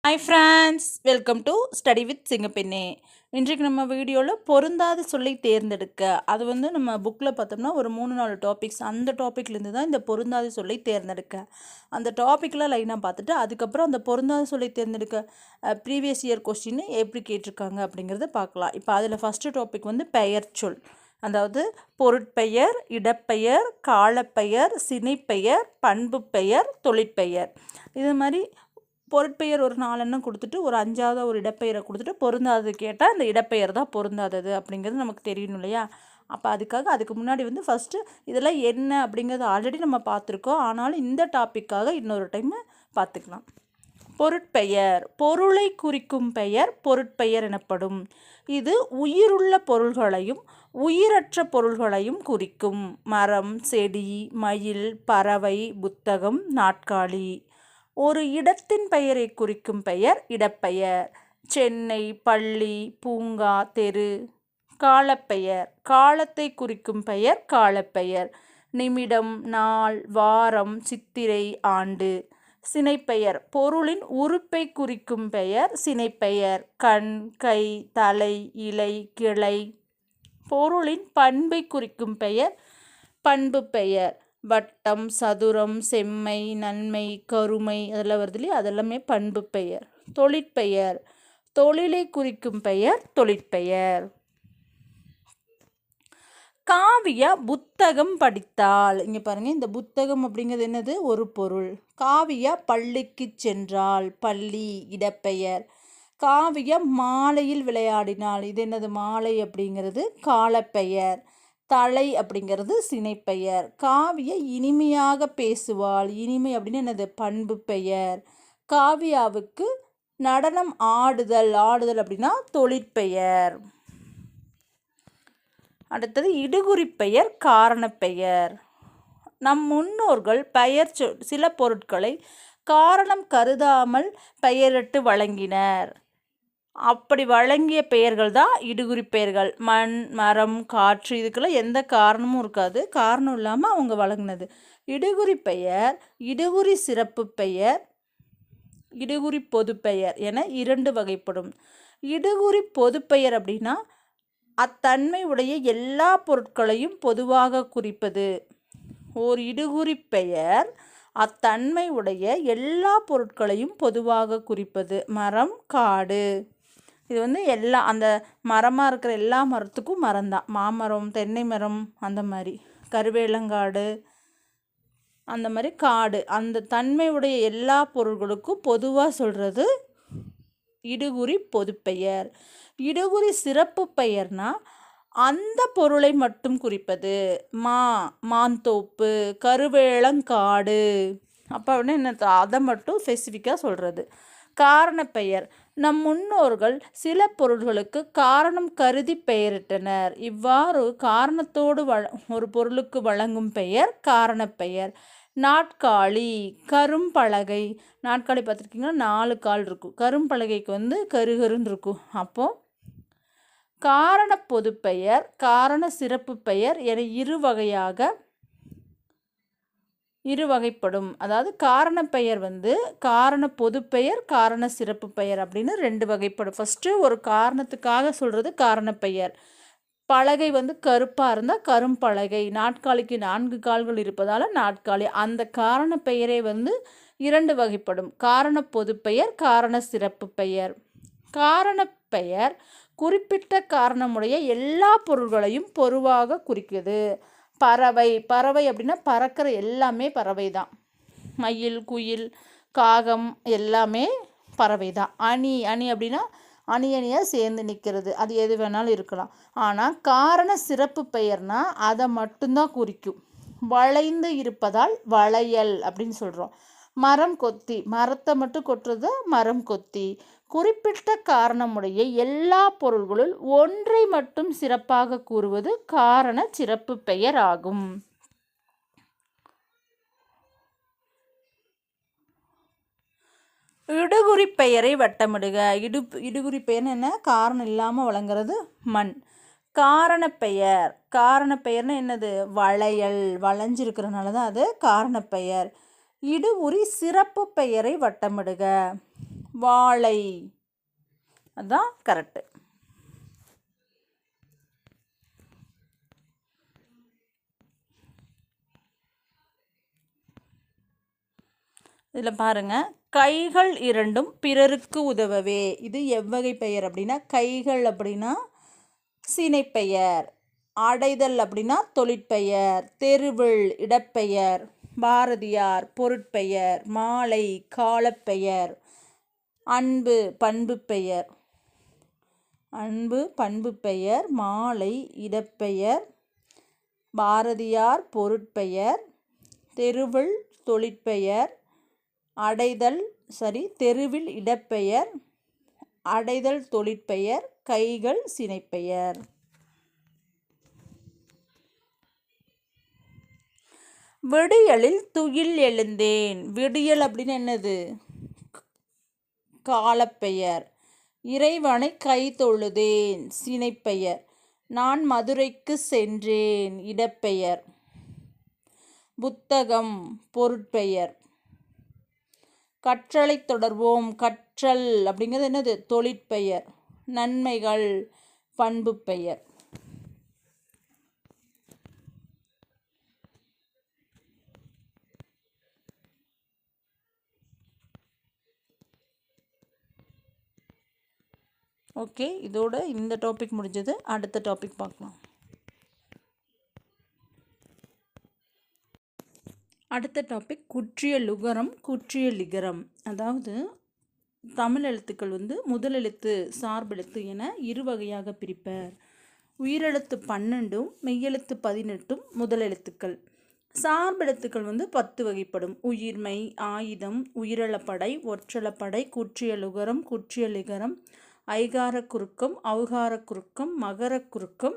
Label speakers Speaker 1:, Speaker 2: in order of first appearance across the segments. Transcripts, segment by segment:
Speaker 1: Hi friends, welcome to study with Singappenne. இன்றைக்கு நம்ம வீடியோவில் பொருந்தாத சொல்லை தேர்ந்தெடுக்க, அது நம்ம புக்கில் பார்த்தோம்னா ஒரு 3-4 டாபிக்ஸ், அந்த டாப்பிக்லேருந்து தான் இந்த பொருந்தாத சொல்லை தேர்ந்தெடுக்க. அந்த டாப்பிக்கில் லைனாக பார்த்துட்டு அதுக்கப்புறம் அந்த பொருந்தாத சொல்லை தேர்ந்தெடுக்க ப்ரீவியஸ் இயர் கொஸ்டின் எப்படி கேட்டிருக்காங்க அப்படிங்கிறத பார்க்கலாம். இப்போ அதில் ஃபஸ்ட்டு டாபிக் பெயர் சொல், அதாவது பொருட்பெயர், இடப்பெயர், காலப்பெயர், சினைப்பெயர், பண்பு பெயர், தொழிற்பெயர். இது மாதிரி பொருட்பெயர் ஒரு 4 எண்ணம் கொடுத்துட்டு ஒரு 5ஆவது ஒரு இடப்பெயரை கொடுத்துட்டு பொருந்தாதது கேட்டால் அந்த இடப்பெயர் தான் பொருந்தாதது அப்படிங்கிறது நமக்கு தெரியணும் இல்லையா? அப்போ அதுக்கு முன்னாடி ஃபஸ்ட்டு இதெல்லாம் என்ன அப்படிங்கிறது ஆல்ரெடி நம்ம பார்த்துருக்கோம். ஆனாலும் இந்த டாப்பிக்காக இன்னொரு டைம் பார்த்துக்கலாம். பொருட்பெயர் பொருளை குறிக்கும் பெயர் பொருட்பெயர் எனப்படும். இது உயிருள்ள பொருள்களையும் உயிரற்ற பொருள்களையும் குறிக்கும். மரம், செடி, மயில், பறவை, புத்தகம், நாற்காலி. ஒரு இடத்தின் பெயரை குறிக்கும் பெயர் இடப்பெயர். சென்னை, பள்ளி, பூங்கா, தெரு. காலப்பெயர் காலத்தை குறிக்கும் பெயர் காலப்பெயர். நிமிடம், நாள், வாரம், சித்திரை, ஆண்டு. சினைப்பெயர் பொருளின் உறுப்பை குறிக்கும் பெயர் சினைப்பெயர். கண், கை, தலை, இலை, கிளை. பொருளின் பண்பை குறிக்கும் பெயர் பண்பு பெயர். வட்டம், சதுரம், செம்மை, நன்மை, கருமை, அதெல்லாம் வருது இல்லையா, அதெல்லாமே பண்பு பெயர். தொழிற்பெயர் தொழிலை குறிக்கும் பெயர் தொழிற்பெயர். காவிய புத்தகம் படித்தால், இங்கே பாருங்கள், இந்த புத்தகம் அப்படிங்கிறது என்னது? ஒரு பொருள். காவிய பள்ளிக்கு சென்றால், பள்ளி இடப்பெயர். காவிய மாலையில் விளையாடினால், இது என்னது? மாலை அப்படிங்கிறது காலப்பெயர். தலை அப்படிங்கிறது சினைப்பெயர். காவிய இனிமையாக பேசுவாள், இனிமை அப்படின்னு என்னது? பண்பு பெயர். காவியாவுக்கு நடனம் ஆடுதல், ஆடுதல் அப்படின்னா தொழிற்பெயர். அடுத்தது இடுகுறிப்பெயர் காரணப்பெயர். நம் முன்னோர்கள் பெயர் சில பொருட்களை காரணம் கருதாமல் பெயரிட்டு வழங்கினர். அப்படி வழங்கிய பெயர்கள் தான் இடுகுறி பெயர்கள். மண், மரம், காற்று, இதுக்கெல்லாம் எந்த காரணமும் இருக்காது, காரணம் இல்லாமல் அவங்க வழங்கினது. இடுகுறி பெயர், இடுகுறி சிறப்பு பெயர், இடுகுறி பொதுப்பெயர் என 2 வகைப்படும். இடுகுறி பொதுப்பெயர் அப்படின்னா அத்தன்மை உடைய எல்லா பொருட்களையும் பொதுவாக குறிப்பது. ஓர் இடுகுறி பெயர் அத்தன்மை உடைய எல்லா பொருட்களையும் பொதுவாக குறிப்பது. மரம், காடு. இது எல்லா அந்த மரமாக இருக்கிற எல்லா மரத்துக்கும் மரம் தான். மாமரம், தென்னை மரம், அந்த மாதிரி கருவேலங்காடு, அந்த மாதிரி காடு, அந்த தன்மையுடைய எல்லா பொருள்களுக்கும் பொதுவாக சொல்கிறது இடுகுறி பொதுப்பெயர். இடுகுறி சிறப்பு பெயர்னா அந்த பொருளை மட்டும் குறிப்பது. மாந்தோப்பு, கருவேலங்காடு, அப்போ என்ன அதை மட்டும் ஸ்பெசிஃபிக்காக சொல்கிறது. காரணப்பெயர் நம் முன்னோர்கள் சில பொருள்களுக்கு காரணம் கருதி பெயரிட்டனர். இவ்வாறு காரணத்தோடு ஒரு பொருளுக்கு வழங்கும் பெயர் காரணப்பெயர். நாட்காலி, கரும்பலகை. நாட்காலி பார்த்துருக்கீங்கன்னா 4 கால் இருக்கும். கரும்பலகைக்கு கருகருன்னு இருக்கும். அப்போது காரண பொதுப்பெயர், காரண சிறப்பு பெயர் என இரு வகைப்படும். அதாவது காரணப்பெயர் காரண பொதுப்பெயர், காரண சிறப்பு பெயர் அப்படின்னு 2 வகைப்படும். ஃபஸ்ட்டு ஒரு காரணத்துக்காக சொல்கிறது காரணப்பெயர். பலகை கருப்பாக இருந்தால் கரும்பலகை. நாட்காலிக்கு 4 கால்கள் இருப்பதால் நாட்காலி. அந்த காரண பெயரே 2 வகைப்படும். காரண பொதுப்பெயர், காரண சிறப்பு பெயர். காரணப்பெயர் குறிப்பிட்ட காரணமுடைய எல்லா பொருள்களையும் பொதுவாக குறிக்குது. பறவை, பறவை அப்படின்னா பறக்கிற எல்லாமே பறவை தான். மயில், குயில், காகம் எல்லாமே பறவை தான். அணி, அணி அப்படின்னா அணி அணியாக சேர்ந்து நிற்கிறது, அது எது வேணாலும் இருக்கலாம். ஆனால் காரண சிறப்பு பெயர்னா அதை மட்டும்தான் குறிக்கும். வளைந்து இருப்பதால் வளையல் அப்படின்னு சொல்கிறோம். மரம் கொத்தி, மரத்தை மட்டும் கொட்டுறது மரம் கொத்தி. குறிப்பிட்ட காரணமுடைய எல்லா பொருள்களுள் ஒன்றை மட்டும் சிறப்பாக கூறுவது காரண சிறப்பு பெயர் ஆகும். இடுகுறி பெயரை வட்டமிடுக. இடுகுறி பெயர்னு என்ன? காரணம் இல்லாமல் வழங்குறது மண். காரணப்பெயர், காரணப்பெயர்னு என்னது? வளையல், வளைஞ்சிருக்கிறதுனால தான் அது காரணப்பெயர். இடுகுறி சிறப்பு பெயரை வட்டமிடுக. வாழை. அதுதான் கரெக்டு. இதில் பாருங்கள், கைகள் இரண்டும் பிறருக்கு உதவவே. இது எவ்வகை பெயர் அப்படின்னா, கைகள் அப்படின்னா சினைப்பெயர், அடைதல் அப்படின்னா தொழிற்பெயர், தெருவில் இடப்பெயர், பாரதியார் பொருட்பெயர், மாலை காலப்பெயர், அன்பு பண்பு பெயர், அன்பு பண்பு பெயர், மாலை இடப்பெயர், பாரதியார் பொருட்பெயர், தெருவில் தொழிற்பெயர், அடைதல் தெருவில் இடப்பெயர், அடைதல் தொழிற்பெயர், கைகள் சினைப்பெயர். விடியலில் துயில் எழுந்தேன். விடியல் அப்படின்னு என்னது? காலப்பெயர். இறைவனை கை தொழுதேன், சினைப்பெயர். நான் மதுரைக்கு சென்றேன், இடப்பெயர். புத்தகம் பொருட்பெயர். கற்றலை தொடர்வோம், கற்றல் அப்படிங்கிறது என்னது? தொழிற்பெயர். நன்மைகள் பண்பு பெயர். ஓகே, இதோட இந்த டாபிக் முடிஞ்சது. அடுத்த டாபிக் பார்க்கலாம். அடுத்த டாபிக் குற்றிய லுகரம், குற்றிய லிகரம். அதாவது தமிழ் எழுத்துக்கள் முதல் எழுத்து சார்பெழுத்து என இரு வகையாக பிரிப்பர். உயிரெழுத்து 12, மெய்யெழுத்து 18 முதல் எழுத்துக்கள். சார்பெழுத்துக்கள் 10 வகைப்படும். உயிர்மை, ஆயுதம், உயிரெழப்படை, ஒற்றளப்படை, குற்றிய லுகரம், குற்றிய லிகரம், ஐகார குறுக்கம், ஔகார குறுக்கம், மகர குறுக்கம்,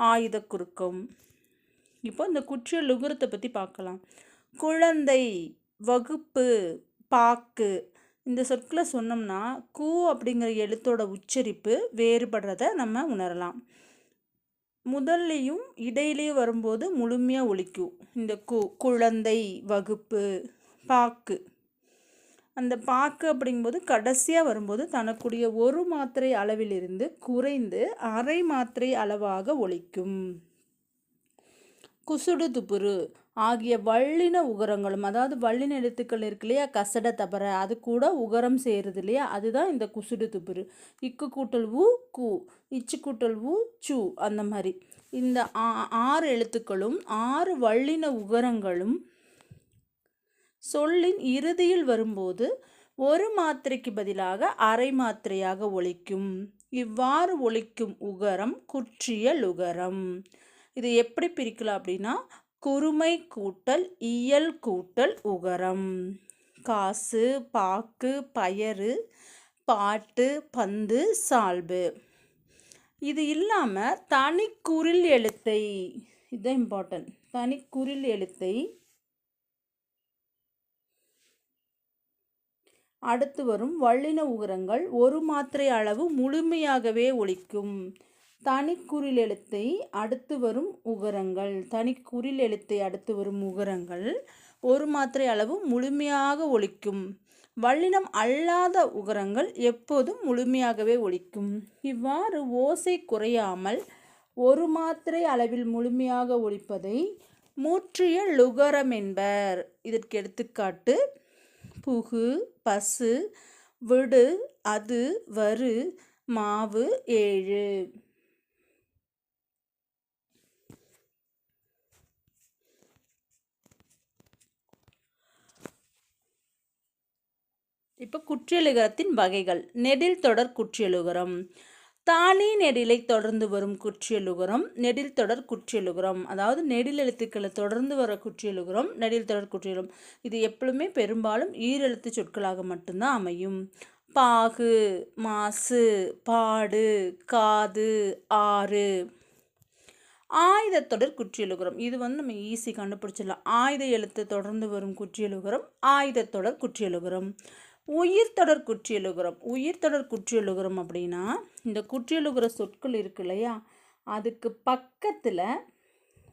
Speaker 1: ஆயுத குறுக்கம். இப்போ இந்த குற்றிய லுகரத்தை பற்றி பார்க்கலாம். குழந்தை, வகுப்பு, பாக்கு இந்த சொற்களை சொன்னோம்னா கூ அப்படிங்கிற எழுத்தோட உச்சரிப்பு வேறுபடுறத நம்ம உணரலாம். முதல்லையும் இடையிலேயே வரும்போது முழுமையாக ஒலிக்கும். இந்த குழந்தை, வகுப்பு, பாக்கு. அந்த பாக்கு அப்படிங்கும்போது கடைசியாக வரும்போது தனக்குரிய ஒரு மாத்திரை அளவிலிருந்து குறைந்து அரை மாத்திரை அளவாக ஒலிக்கும். குசுடு துபுரு ஆகிய வல்லின உகரங்களும், அதாவது வல்லின எழுத்துக்கள் இருக்கு இல்லையா, கசட தபர, அது கூட உகரம் சேருது இல்லையா, அதுதான் இந்த குசுடு துபுரு. இக்கு கூட்டல் ஊ கூ, இச்சு கூட்டல் ஊ சு, அந்த மாதிரி இந்த 6 எழுத்துக்களும் 6 வல்லின உகரங்களும் சொல்லின் இறுதியில் வரும்போது ஒரு மாத்திரைக்கு பதிலாக அரை மாத்திரையாக ஒலிக்கும். இவ்வாறு ஒலிக்கும் உகரம் குற்றிய லுகரம். இது எப்படி பிரிக்கலாம் அப்படின்னா, குறுமை கூட்டல் இயல் கூட்டல் உகரம். காசு, பாக்கு, பயறு, பாட்டு, பந்து, சால்பு. இது இல்லாமல் தனிக்குறில் எழுத்தை, இதுதான் இம்பார்ட்டன்ட், தனிக்குறில் எழுத்தை அடுத்து வரும் வல்லின உகரங்கள் ஒரு மாத்திரை அளவு முழுமையாகவே ஒலிக்கும். தனிக்குறில் எழுத்தை அடுத்து வரும் உகரங்கள், தனிக்குறில் எழுத்தை அடுத்து வரும் உகரங்கள் ஒரு மாத்திரை அளவு முழுமையாக ஒலிக்கும். வல்லினம் அல்லாத உகரங்கள் எப்போதும் முழுமையாகவே ஒலிக்கும். இவ்வாறு ஓசை குறையாமல் ஒரு மாத்திரை அளவில் முழுமையாக ஒலிப்பதை முற்றிய லுகரம் என்பர். இதற்கு எடுத்துக்காட்டு புகு, பசு, விடு, அது, வரு, மாவு, ஏழு. இப்போ குற்றியலுகரத்தின் வகைகள். நெடில் தொடர் குற்றியலுகரம். தானி நெடிலை தொடர்ந்து வரும் குற்றியலுகரம் நெடில் தொடர் குற்றியலுகரம். அதாவது நெடில் எழுத்துக்களை தொடர்ந்து வர குற்றியலுகரம் நெடில் தொடர் குற்றியலுகரம். இது எப்பவுமே பெரும்பாலும் ஈரெழுத்து சொற்களாக மட்டும்தான் அமையும். பாகு, மாசு, பாடு, காது, ஆறு. ஆயுதத்தொடர் குற்றியலுகரம். இது நம்ம ஈஸி கண்டுபிடிச்சிடலாம். ஆயுத எழுத்து தொடர்ந்து வரும் குற்றியலுகரம் ஆயுதத்தொடர் குற்றியலுகரம். உயிர்த்தொடர் குற்றியலுகரம். உயிர்த்தொடர் குற்றியலுகரம் அப்படின்னா இந்த குற்றியலுகர சொற்கள் இருக்கு இல்லையா, அதுக்கு பக்கத்தில்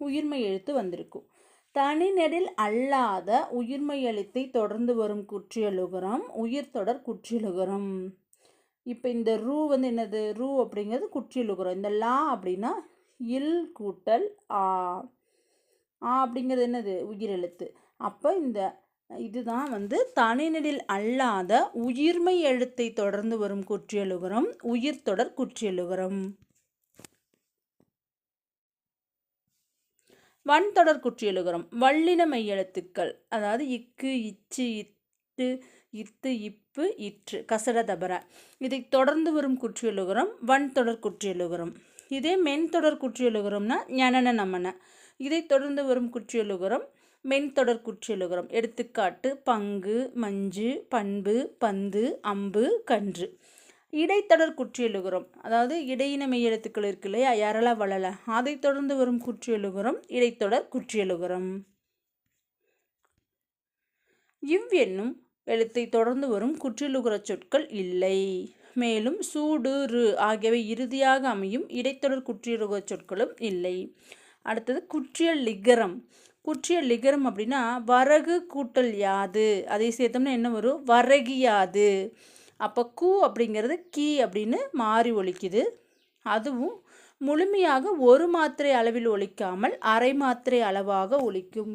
Speaker 1: உயிர்மை எழுத்து வந்திருக்கும். தனிநெடில் அல்லாத உயிர்மெய் எழுத்தை தொடர்ந்து வரும் குற்றியலுகரம் உயிர்த்தொடர் குற்றியலுகரம். இப்போ இந்த ரூ வந்து என்னது? ரூ அப்படிங்கிறது குற்றியலுகரம். இந்த லா அப்படின்னா இல் கூட்டல் ஆ. ஆ அப்படிங்கிறது என்னது? உயிரெழுத்து. அப்போ இந்த இதுதான் வந்து தனிநெடில் அல்லாத உயிர்மெய் எழுத்தை தொடர்ந்து வரும் குற்றியலுகரம் உயிர்த்தொடர் குற்றியலுகரம். வன்தொடர் குற்றியலுகரம் வல்லின மெய் எழுத்துக்கள், அதாவது இக்கு இச்சு இட்டு இத்து இப்பு இற்று கசட தபர, இதை தொடர்ந்து வரும் குற்றியலுகரம் வன்தொடர் குற்றியலுகரம். இதே மென்தொடர் குற்றியலுகரம்னா ஞனன நமன, இதை தொடர்ந்து வரும் குற்றியலுகரம் மென்தொடர் குற்றியலுகரம். எடுத்துக்காட்டு பங்கு மஞ்சு பண்பு பந்து அம்பு கன்று. இடைத்தொடர் குற்றியலுகரம், அதாவது இடையின மெய் எழுத்துக்கள் இருக்கு இல்லையா, யரள வளல, அதை தொடர்ந்து வரும் குற்றியலுகரம் இடைத்தொடர் குற்றியலுகரம். இவ் என்னும் எழுத்தை தொடர்ந்து வரும் குற்றியலுகர சொற்கள் இல்லை. மேலும் சூடு ரு ஆகியவை இறுதியாக அமையும் இடைத்தொடர் குற்றியலுகர சொற்களும் இல்லை. அடுத்தது குற்றிய லிகரம். குற்றிய லிகரம் அப்படின்னா வரகு கூட்டல் யாது, அதை சேர்த்தோம்னா என்ன வரும்? வரகியாது. அப்போ கூ அப்படிங்கிறது கீ அப்படின்னு மாறி ஒலிக்குது. அதுவும் முழுமையாக ஒரு மாத்திரை அளவில் ஒலிக்காமல் அரை மாத்திரை அளவாக ஒலிக்கும்.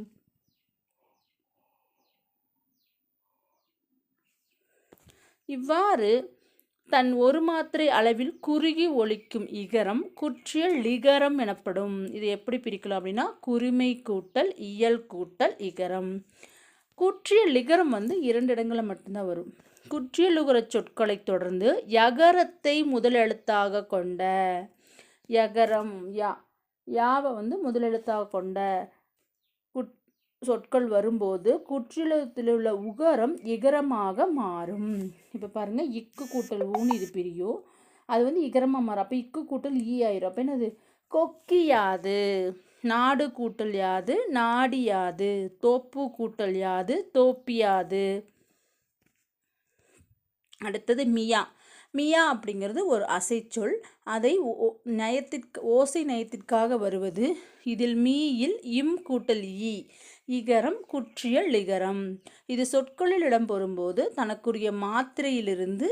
Speaker 1: இவ்வாறு தன் ஒரு மாத்திரை அளவில் குறுகி ஒலிக்கும் இகரம் குற்றிய லிகரம் எனப்படும். இது எப்படி பிரிக்கலாம் அப்படின்னா குறிமை கூட்டல் இயல் கூட்டல் இகரம். குற்றிய லிகரம் வந்து 2 இடங்களில் மட்டும்தான் வரும். குற்றியலுகர சொற்களை தொடர்ந்து யகரத்தை முதல் எழுத்தாக கொண்ட, யகரம் யாவை வந்து முதலெழுத்தாக கொண்ட சொற்கள் வரும்போது குற்றியலுகத்தில் உள்ள உகரம் இகரமாக மாறும். இப்போ பாருங்கள், இக்கு கூட்டல் ஊன்னு இது பிரியும், அது வந்து இகரமாக மாறும். அப்போ இக்கு கூட்டல் ஈ ஆயிரும். அப்போ என்னது? கொக்கியாது. நாடு கூட்டல் யாது நாடியாது. தோப்பு கூட்டல் யாது தோப்பியாது. அடுத்தது மியா. மியா அப்படிங்கிறது ஒரு அசைச்சொல், அதை ஓசை நயத்திற்காக வருவது. இதில் மீயில் இம் கூட்டல் ஈ இகரம் குற்றிய லிகரம். இது சொற்களில் இடம்பெறும்போது தனக்குரிய மாத்திரையிலிருந்து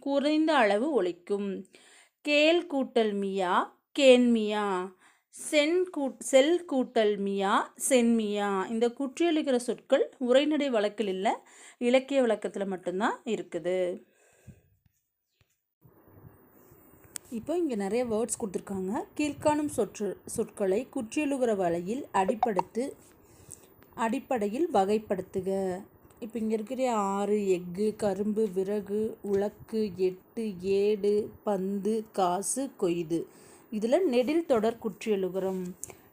Speaker 1: குறைந்த அளவு ஒலிக்கும். கேல் கூட்டல் மியா கேன்மியா. செல் கூட்டல் மியா சென்மியா. இந்த குற்றியலிகர சொற்கள் உரைநடை வழக்கில் இல்லை, இலக்கிய வழக்கத்தில் மட்டும்தான் இருக்குது. இப்போ இங்கே நிறைய வேர்ட்ஸ் கொடுத்துருக்காங்க. கீழ்காணும் சொற்களை குற்றியலுகர வலையில் அடிப்படையில் வகைப்படுத்துக. இப்போ இங்கே இருக்கிற 6 எஃகு கரும்பு விறகு உலக்கு எட்டு ஏடு பந்து காசு கொய்து. இதில் நெடில் தொடர் குற்றியலுகரம்.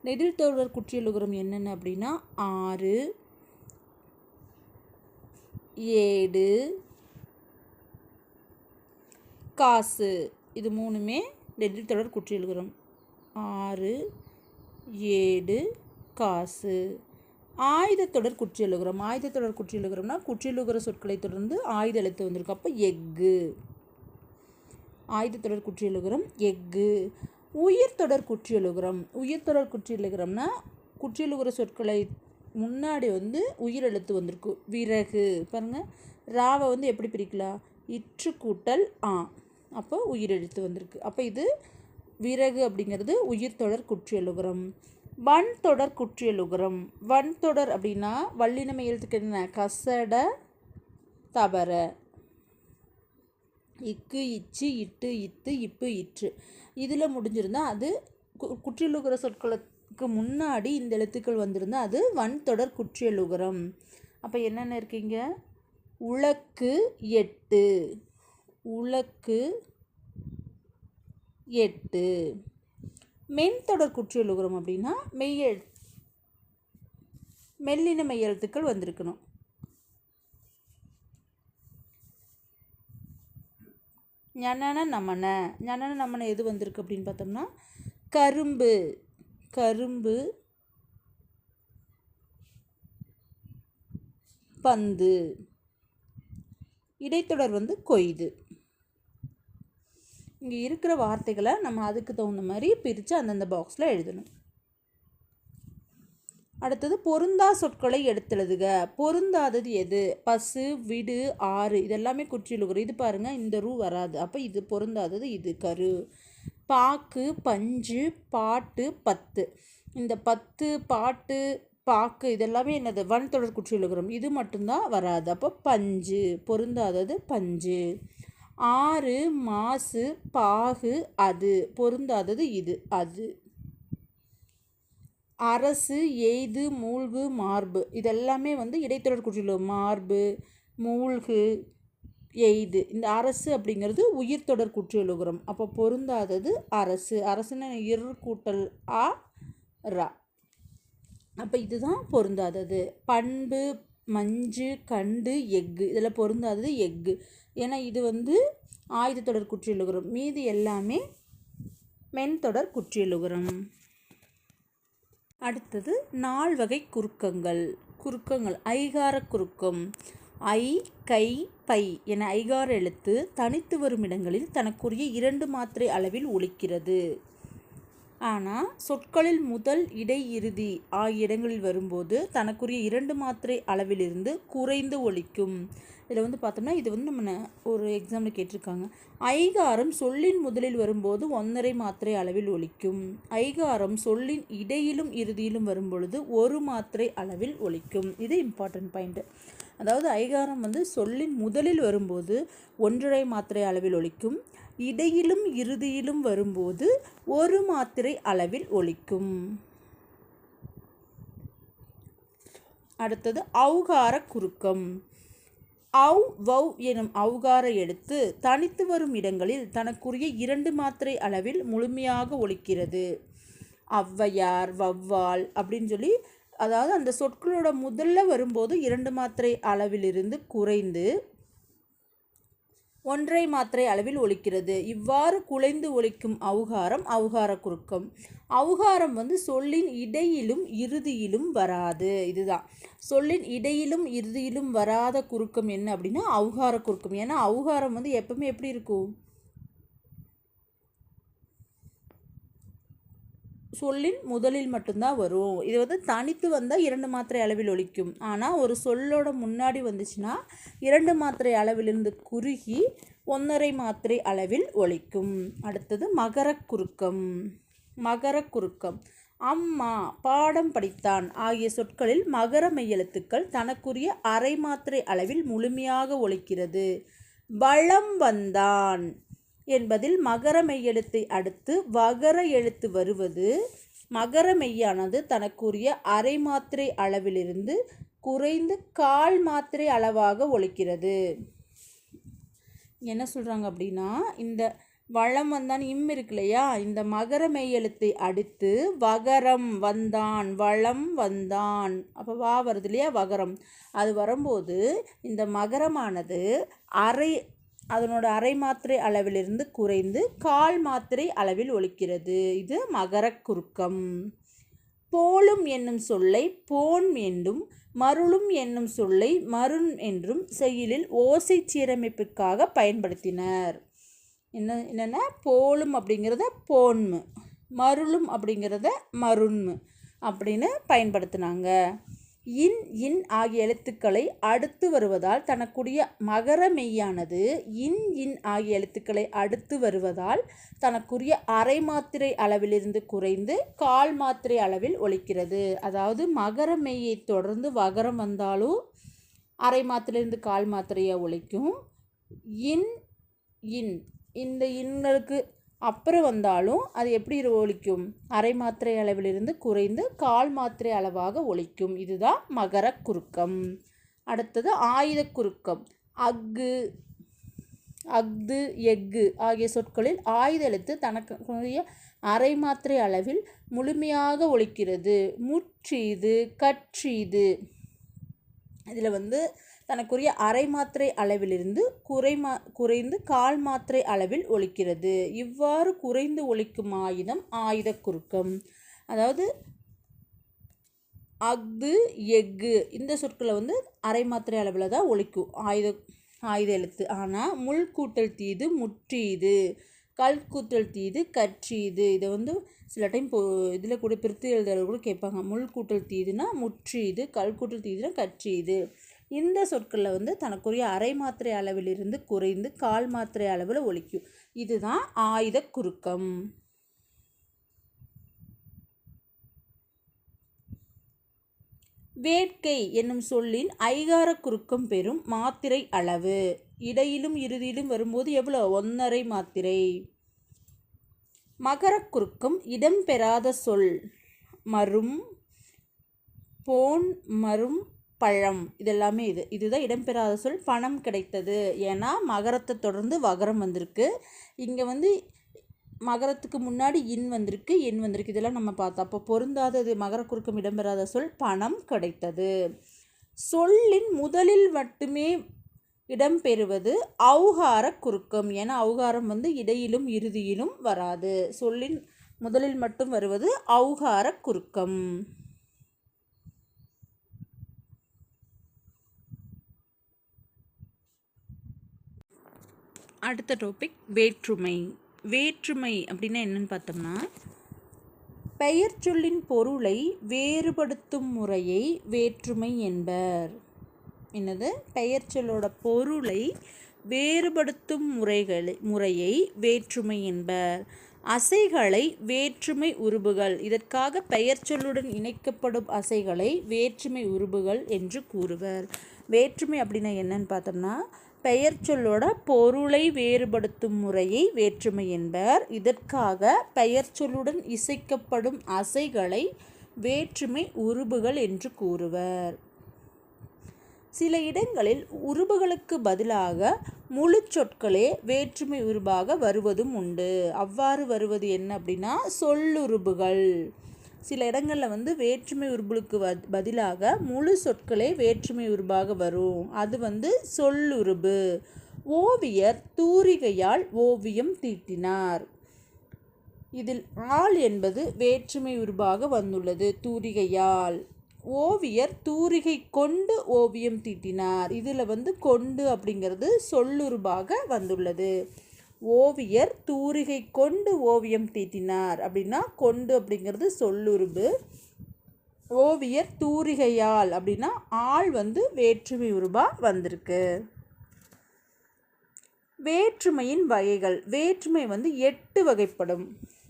Speaker 1: நெடில் தொடர் குற்றியலுகரம் என்னென்ன அப்படின்னா 6 ஏடு காசு, இது 3மே நெடில் தொடர் குற்றியலுகரம். 6 ஏடு காசு. ஆயுதத்தொடர் குற்றியலுகரம். ஆயுதத்தொடர் குற்றியலுகரம்னா குற்றியலுகர சொற்களை தொடர்ந்து ஆயுத எழுத்து வந்திருக்கு. அப்போ எஃகு. ஆயுதத்தொடர் குற்றியலுகரம் எஃகு. உயிர்த்தொடர் குற்றியலுகரம். உயிர்த்தொடர் குற்றியலுகரம்னா குற்றியலுகர சொற்களை முன்னாடி வந்து உயிர் எழுத்து வந்திருக்கு. விறகு பாருங்கள், ராவை வந்து எப்படி பிரிக்கலாம்? இற்று கூட்டல் ஆ, அப்போ உயிர் எழுத்து வந்திருக்கு. அப்போ இது விறகு அப்படிங்கிறது உயிர்த்தொடர் குற்றியலுகரம். வன்தொடர் குற்றியலுகரம். வன்தொடர் அப்படின்னா வல்லினமை எழுத்துக்கு என்ன? கசட தபர. இக்கு இச்சு இட்டு இத்து இப்பு இற்று இதில் முடிஞ்சிருந்தால் அது குற்றியலுகர சொற்களுக்கு முன்னாடி இந்த எழுத்துக்கள் வந்திருந்தால் அது வன்தொடர் குற்றியலுகரம். அப்போ என்னென்ன இருக்கீங்க? உலக்கு எட்டு. உலக்கு எட்டு. மென்தொடர் குற்றியலுகரம் அப்படின்னா மெல்லின மெய் எழுத்துக்கள் வந்திருக்கணும். ஞனன நமன. ஞனன நமன எது வந்திருக்கு அப்படின்னு பார்த்தோம்னா கரும்பு. கரும்பு பந்து. இடைத்தொடர் வந்து கொய்து. இங்கே இருக்கிற வார்த்தைகளை நம்ம அதுக்கு தகுந்த மாதிரி பிரித்து அந்தந்த பாக்ஸில் எழுதணும். அடுத்தது பொருந்தா சொற்களை எடுத்தெழுதுக. பொருந்தாதது எது? பசு, விடு, ஆறு இதெல்லாமே குற்றியலுகரம். இது பாருங்கள், இந்த ரூ வராது. அப்போ இது பொருந்தாதது, இது கரு. பாக்கு, பஞ்சு, பாட்டு, பத்து. இந்த பத்து, பாட்டு, பாக்கு இதெல்லாமே என்னது? வன்தொடர் குற்றியலுகரம். இது மட்டும்தான் வராது. அப்போ பஞ்சு பொருந்தாதது, பஞ்சு. ஆறு, மாசு, பாகு, அது பொருந்தாதது, இது அது. அரசு, எய்து, மூழ்கு, மார்பு இதெல்லாமே இடைத்தொடர் குற்றியலுகரம். மார்பு, மூழ்கு, எய்து. இந்த அரசு அப்படிங்கிறது உயிர்த்தொடர் குற்றியலுகரம். அப்போ பொருந்தாதது அரசு. அரசுன்னு இர் கூட்டல் ஆ ரா. அப்போ இதுதான் பொருந்தாதது. பண்பு, மஞ்சு, கண்டு, எஃகு இதில் பொருந்தாதது எஃகு. ஏன்னா இது ஆயுதத்தொடர் குற்றியலுகரம். மீதி எல்லாமே மென்தொடர் குற்றியலுகரம். அடுத்தது நால்வகை குறுக்கங்கள். குறுக்கங்கள். ஐகார குறுக்கம். ஐ, கை, பை என ஐகார எழுத்து தனித்து வரும் இடங்களில் தனக்குரிய 2 மாத்திரை அளவில் ஒலிக்கிறது. ஆனால் சொற்களில் முதல், இடை, இறுதி ஆகிய இடங்களில் வரும்போது தனக்குரிய 2 மாத்திரை அளவிலிருந்து குறைந்து ஒலிக்கும். இதில் பார்த்தோம்னா இது நம்ம ஒரு எக்ஸாம்பிள் கேட்டிருக்காங்க. ஐகாரம் சொல்லின் முதலில் வரும்போது 1.5 மாத்திரை அளவில் ஒலிக்கும். ஐகாரம் சொல்லின் இடையிலும் இறுதியிலும் வரும்பொழுது 1 மாத்திரை அளவில் ஒலிக்கும். இது இம்பார்ட்டன்ட் பாயிண்ட். அதாவது ஐகாரம் சொல்லின் முதலில் வரும்போது 1.5 மாத்திரை அளவில் ஒலிக்கும். இடையிலும் இறுதியிலும் வரும்போது 1 மாத்திரை அளவில் ஒலிக்கும். அடுத்தது ஔகார குறுக்கம். ஔ, வௌ எனும் ஔகார எழுத்து தனித்து வரும் இடங்களில் தனக்குரிய 2 மாத்திரை அளவில் முழுமையாக ஒலிக்கிறது. ஔவையார், வௌவால் அப்படின்னு சொல்லி, அதாவது அந்த சொற்களோட முதல்ல வரும்போது 2 மாத்திரை அளவிலிருந்து குறைந்து 1.5 மாத்திரை அளவில் ஒலிக்கிறது. இவ்வாறு குலைந்து ஒலிக்கும் ஔகாரம் ஔகார குறுக்கம். ஔகாரம் சொல்லின் இடையிலும் இறுதியிலும் வராது. இதுதான் சொல்லின் இடையிலும் இறுதியிலும் வராத குறுக்கம் என்ன அப்படின்னா ஔகார குறுக்கம். ஏன்னா ஔகாரம் எப்பவுமே எப்படி இருக்கும்? சொல்லின் முதலில் மட்டும்தான் வரும். இது தனித்து வந்தால் 2 மாத்திரை அளவில் ஒலிக்கும். ஆனால் ஒரு சொல்லோட முன்னாடி வந்துச்சுன்னா 2 மாத்திரை அளவிலிருந்து குறுகி 1.5 மாத்திரை அளவில் ஒலிக்கும். அடுத்தது மகர குறுக்கம். மகர குறுக்கம். அம்மா, பாடம் படித்தான் ஆகிய சொற்களில் மகர மெய்யெழுத்துக்கள் தனக்குரிய 1/2 மாத்திரை அளவில் முழுமையாக ஒலிக்கிறது. வளம் வந்தான் என்பதில் மகர மெய்யெழுத்தை அடுத்து வகர எழுத்து வருவது மகர மெய்யானது தனக்குரிய 1/2 மாத்திரை அளவிலிருந்து குறைந்து 1/4 மாத்திரை அளவாக ஒலிக்கிறது. என்ன சொல்கிறாங்க அப்படின்னா, இந்த வளம் வந்தான் இம் இருக்கு இல்லையா, இந்த மகர மெய்யெழுத்தை அடுத்து வகரம் வந்தான், வளம் வந்தான், அப்போ வா வருது இல்லையா வகரம், அது வரும்போது இந்த மகரமானது அதனோட 1/2 மாத்திரை அளவிலிருந்து குறைந்து 1/4 மாத்திரை அளவில் ஒலிக்கிறது. இது மகர குறுக்கம். போலும் என்னும் சொல்லை போன் என்றும் மருளும் என்னும் சொல்லை மருண் என்றும் செய்யுளில் ஓசை சீரமைப்பிற்காக பயன்படுத்தினர். என்னென்ன போலும் அப்படிங்கிறத போன்மு, மருளும் அப்படிங்கிறத மருண்மு அப்படின்னு பயன்படுத்தினாங்க. இன் ஆகிய எழுத்துக்களை அடுத்து வருவதால் தனக்குரிய மகர மெய்யானது இன் ஆகிய எழுத்துக்களை அடுத்து வருவதால் தனக்குரிய 1/2 மாத்திரை அளவிலிருந்து குறைந்து 1/4 மாத்திரை அளவில் ஒலிக்கிறது. அதாவது மகர மெய்யை தொடர்ந்து வகரம் வந்தாலும் 1/2 மாத்திரையிலிருந்து 1/4 மாத்திரையாக ஒலிக்கும். இன் இந்த இன்னலுக்கு அப்புறம் வந்தாலும் அது எப்படி ஒலிக்கும்? 1/2 மாத்திரை அளவிலிருந்து குறைந்து 1/4 மாத்திரை அளவாக ஒலிக்கும். இதுதான் மகர குறுக்கம். அடுத்தது ஆயுத குறுக்கம். அஃது, எஃகு ஆகிய சொற்களில் ஆயுத எழுத்து தனக்குரிய 1/2 மாத்திரை அளவில் முழுமையாக ஒலிக்கிறது. முற்றீது, கற்றீது இதில் தனக்குரிய 1/2 மாத்திரை அளவிலிருந்து குறைந்து 1/4 மாத்திரை அளவில் ஒலிக்கிறது. இவ்வாறு குறைந்து ஒலிக்கும் ஆயுதம் ஆயுத குறுக்கம். அதாவது அஃது, எஃகு இந்த சொற்களை 1/2 மாத்திரை அளவில் தான் ஒலிக்கும் ஆயுத எழுத்து. ஆனால் முள் கூட்டல் தீது, முற்றீது, கல்கூட்டல் தீது கற்றீது. இதை வந்து சில டைம் இதில் கூட பிரித்து எழுதுறது கூட கேட்பாங்க. முள் கூட்டல் தீதுனா முற்றீது, கல்கூட்டல் தீதுனா கற்றீது. இந்த சொற்களில் வந்து தனக்குரிய அரை மாத்திரை அளவிலிருந்து குறைந்து கால் மாத்திரை அளவில் ஒலிக்கும். இதுதான் ஆயுத குறுக்கம். வேட்கை என்னும் சொல்லின் ஐகார குறுக்கம் பெறும் மாத்திரை அளவு. இடையிலும் இறுதியிலும் வரும்போது எவ்வளோ? 1½ மாத்திரை. மகர குறுக்கம் இடம்பெறாத சொல். மரும், போன், மரும், பழம் இதெல்லாமே இதுதான் இடம்பெறாத சொல். பணம் கிடைத்தது. ஏன்னா மகரத்தை தொடர்ந்து வகரம் வந்திருக்கு. இங்கே வந்து மகரத்துக்கு முன்னாடி இன் வந்திருக்கு, எண் வந்திருக்கு. இதெல்லாம் நம்ம பார்த்தோம். அப்போ பொருந்தாதது மகர குறுக்கம் இடம்பெறாத சொல் பணம் கிடைத்தது. சொல்லின் முதலில் மட்டுமே இடம்பெறுவது ஔகார குறுக்கம். ஏன்னா ஔகாரம் வந்து இடையிலும் இறுதியிலும் வராது. சொல்லின் முதலில் மட்டும் வருவது ஔகார குறுக்கம். அடுத்த டாபிக் வேற்றுமை. வேற்றுமை அப்படின்னா என்னன்னு பார்த்தோம்னா, பெயர் சொல்லின் பொருளை வேறுபடுத்தும் முறையை வேற்றுமை என்பர். என்னது? பெயர் சொல்லோட பொருளை வேறுபடுத்தும் முறையை வேற்றுமை என்பர். அசைகளை வேற்றுமை உருபுகள். இதற்காக பெயர் சொல்லுடன் இணைக்கப்படும் அசைகளை வேற்றுமை உருபுகள் என்று கூறுவர். வேற்றுமை அப்படின்னா என்னன்னு பார்த்தோம்னா, பெயர் சொல்லோட பொருளை வேறுபடுத்தும் முறையை வேற்றுமை என்பர். இதற்காக பெயர் சொல்லுடன் இசைக்கப்படும் அசைகளை வேற்றுமை உருபுகள் என்று கூறுவர். சில இடங்களில் உருபுகளுக்கு பதிலாக முழு சொற்களே வேற்றுமை உருபாக வருவதும் உண்டு. அவ்வாறு வருவது என்ன அப்படின்னா சொல்லுருபுகள். சில இடங்களில் வந்து வேற்றுமை உருபுகளுக்கு பதிலாக முழு சொற்களே வேற்றுமை உருபாக வரும். அது வந்து சொல்லுருபு. ஓவியர் தூரிகையால் ஓவியம் தீட்டினார். இதில் ஆள் என்பது வேற்றுமை உருபாக வந்துள்ளது. தூரிகையால். ஓவியர் தூரிகை கொண்டு ஓவியம் தீட்டினார். இதில் வந்து கொண்டு அப்படிங்கிறது சொல்லுருபாக வந்துள்ளது. ஓவியர் தூரிகை கொண்டு ஓவியம் தீட்டினார் அப்படின்னா கொண்டு அப்படிங்கிறது சொல்லுருபு. ஓவியர் தூரிகையால் அப்படின்னா ஆள் வந்து வேற்றுமை உருபா வந்திருக்கு. வேற்றுமையின் வகைகள். வேற்றுமை வந்து 8 வகைப்படும்.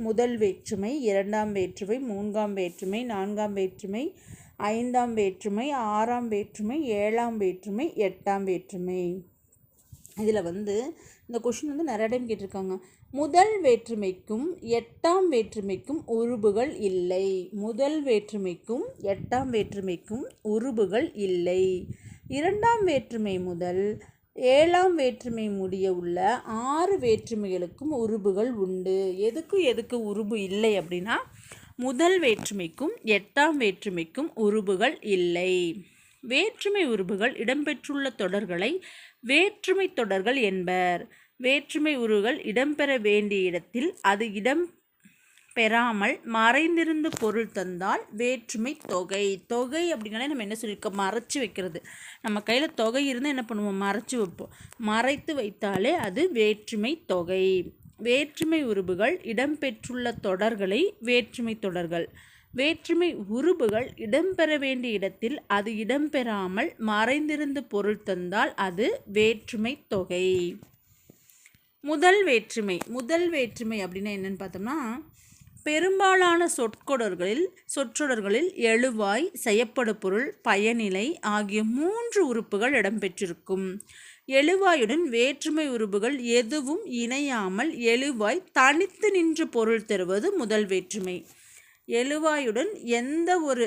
Speaker 1: முதல் வேற்றுமை, இரண்டாம் வேற்றுமை, மூன்றாம் வேற்றுமை, நான்காம் வேற்றுமை, ஐந்தாம் வேற்றுமை, ஆறாம் வேற்றுமை, ஏழாம் வேற்றுமை, எட்டாம் வேற்றுமை. இதில் வந்து இந்த கொஷின் வந்து நிறைய டைம் கேட்டிருக்காங்க. முதல் வேற்றுமைக்கும் எட்டாம் வேற்றுமைக்கும் உருபுகள் இல்லை. முதல் வேற்றுமைக்கும் எட்டாம் வேற்றுமைக்கும் உருபுகள் இல்லை. இரண்டாம் வேற்றுமை முதல் ஏழாம் வேற்றுமை முடிய உள்ள 6 வேற்றுமைகளுக்கும் உருபுகள் உண்டு. எதுக்கு உருபு இல்லை அப்படின்னா முதல் வேற்றுமைக்கும் எட்டாம் வேற்றுமைக்கும் உருபுகள் இல்லை. வேற்றுமை உருபுகள் இடம்பெற்றுள்ள தொடர்களை வேற்றுமை தொடர்கள் என்பர். வேற்றுமை உருவுகள் இடம்பெற வேண்டிய இடத்தில் அது இடம் பெறாமல் மறைந்திருந்து பொருள் தந்தால் வேற்றுமை தொகை. தொகை அப்படின்னாலே நம்ம என்ன சொல்லியிருக்கோம்? மறைச்சி வைக்கிறது. நம்ம கையில் தொகை இருந்தால் என்ன பண்ணுவோம்? மறைச்சி வைப்போம். மறைத்து வைத்தாலே அது வேற்றுமை தொகை. வேற்றுமை உருபுகள் இடம்பெற்றுள்ள தொடர்களை வேற்றுமை தொடர்கள். வேற்றுமை உருபுகள் இடம்பெற வேண்டிய இடத்தில் அது இடம்பெறாமல் மறைந்திருந்து பொருள் தந்தால் அது வேற்றுமை தொகை. முதல் வேற்றுமை அப்படின்னா என்னன்னு பார்த்தோம்னா, பெரும்பாலான சொற்றொடர்களில் எழுவாய், செய்யப்படு பொருள், பயனிலை ஆகிய 3 உறுப்புகள் இடம்பெற்றிருக்கும். எழுவாயுடன் வேற்றுமை உருபுகள் எதுவும் இணையாமல் எழுவாய் தனித்து நின்று பொருள் தருவது முதல் வேற்றுமை. எழுவாயுடன் எந்த ஒரு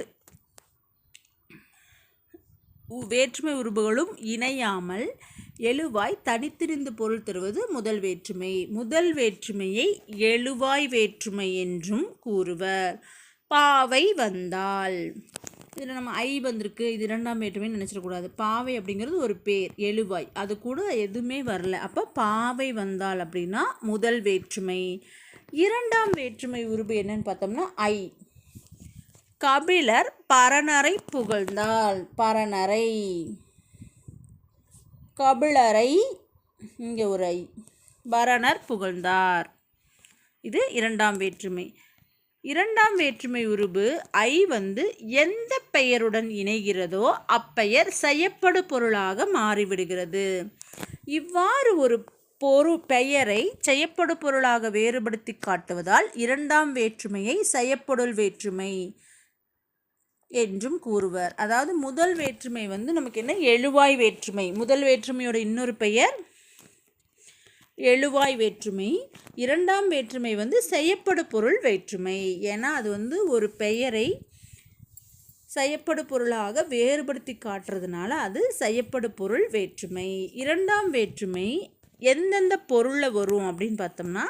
Speaker 1: வேற்றுமை உருபுகளும் இணையாமல் எழுவாய் தனித்திருந்து பொருள் தருவது முதல் வேற்றுமை. முதல் வேற்றுமையை எழுவாய் வேற்றுமை என்றும் கூறுவர். பாவை வந்தால். இதில் நம்ம ஐ வந்திருக்கு, இது இரண்டாம் வேற்றுமைன்னு நினச்சிடக்கூடாது. பாவை அப்படிங்கிறது ஒரு பேர், எழுவாய், அது கூட எதுவுமே வரல. அப்போ பாவை வந்தால் அப்படின்னா முதல் வேற்றுமை. இரண்டாம் வேற்றுமை உருபு என்னன்னு பார்த்தோம்னா ஐ. கபிலர் பரணரை புகழ்ந்தால். பரணரை, கபிலரை, இங்கே ஒரு ஐ. பரணர் புகழ்ந்தார். இது இரண்டாம் வேற்றுமை. இரண்டாம் வேற்றுமை உருபு ஐ வந்து எந்த பெயருடன் இணைகிறதோ அப்பெயர் செய்யப்படு பொருளாக மாறிவிடுகிறது. இவ்வாறு ஒரு பெயரை செய்யப்படு பொருளாக வேறுபடுத்தி காட்டுவதால் இரண்டாம் வேற்றுமையை செய்யப்பொருள் வேற்றுமை என்றும் கூறுவர். அதாவது முதல் வேற்றுமை வந்து நமக்கு என்ன, எழுவாய் வேற்றுமை. முதல் வேற்றுமையோட இன்னொரு பெயர் எழுவாய் வேற்றுமை. இரண்டாம் வேற்றுமை வந்து செய்யப்படு பொருள் வேற்றுமை. ஏன்னா அது வந்து ஒரு பெயரை செய்யப்படு பொருளாக வேறுபடுத்தி காட்டுறதுனால அது செய்யப்படு பொருள் வேற்றுமை. இரண்டாம் வேற்றுமை எந்தெந்த பொருளில் வரும் அப்படின்னு பார்த்தோம்னா,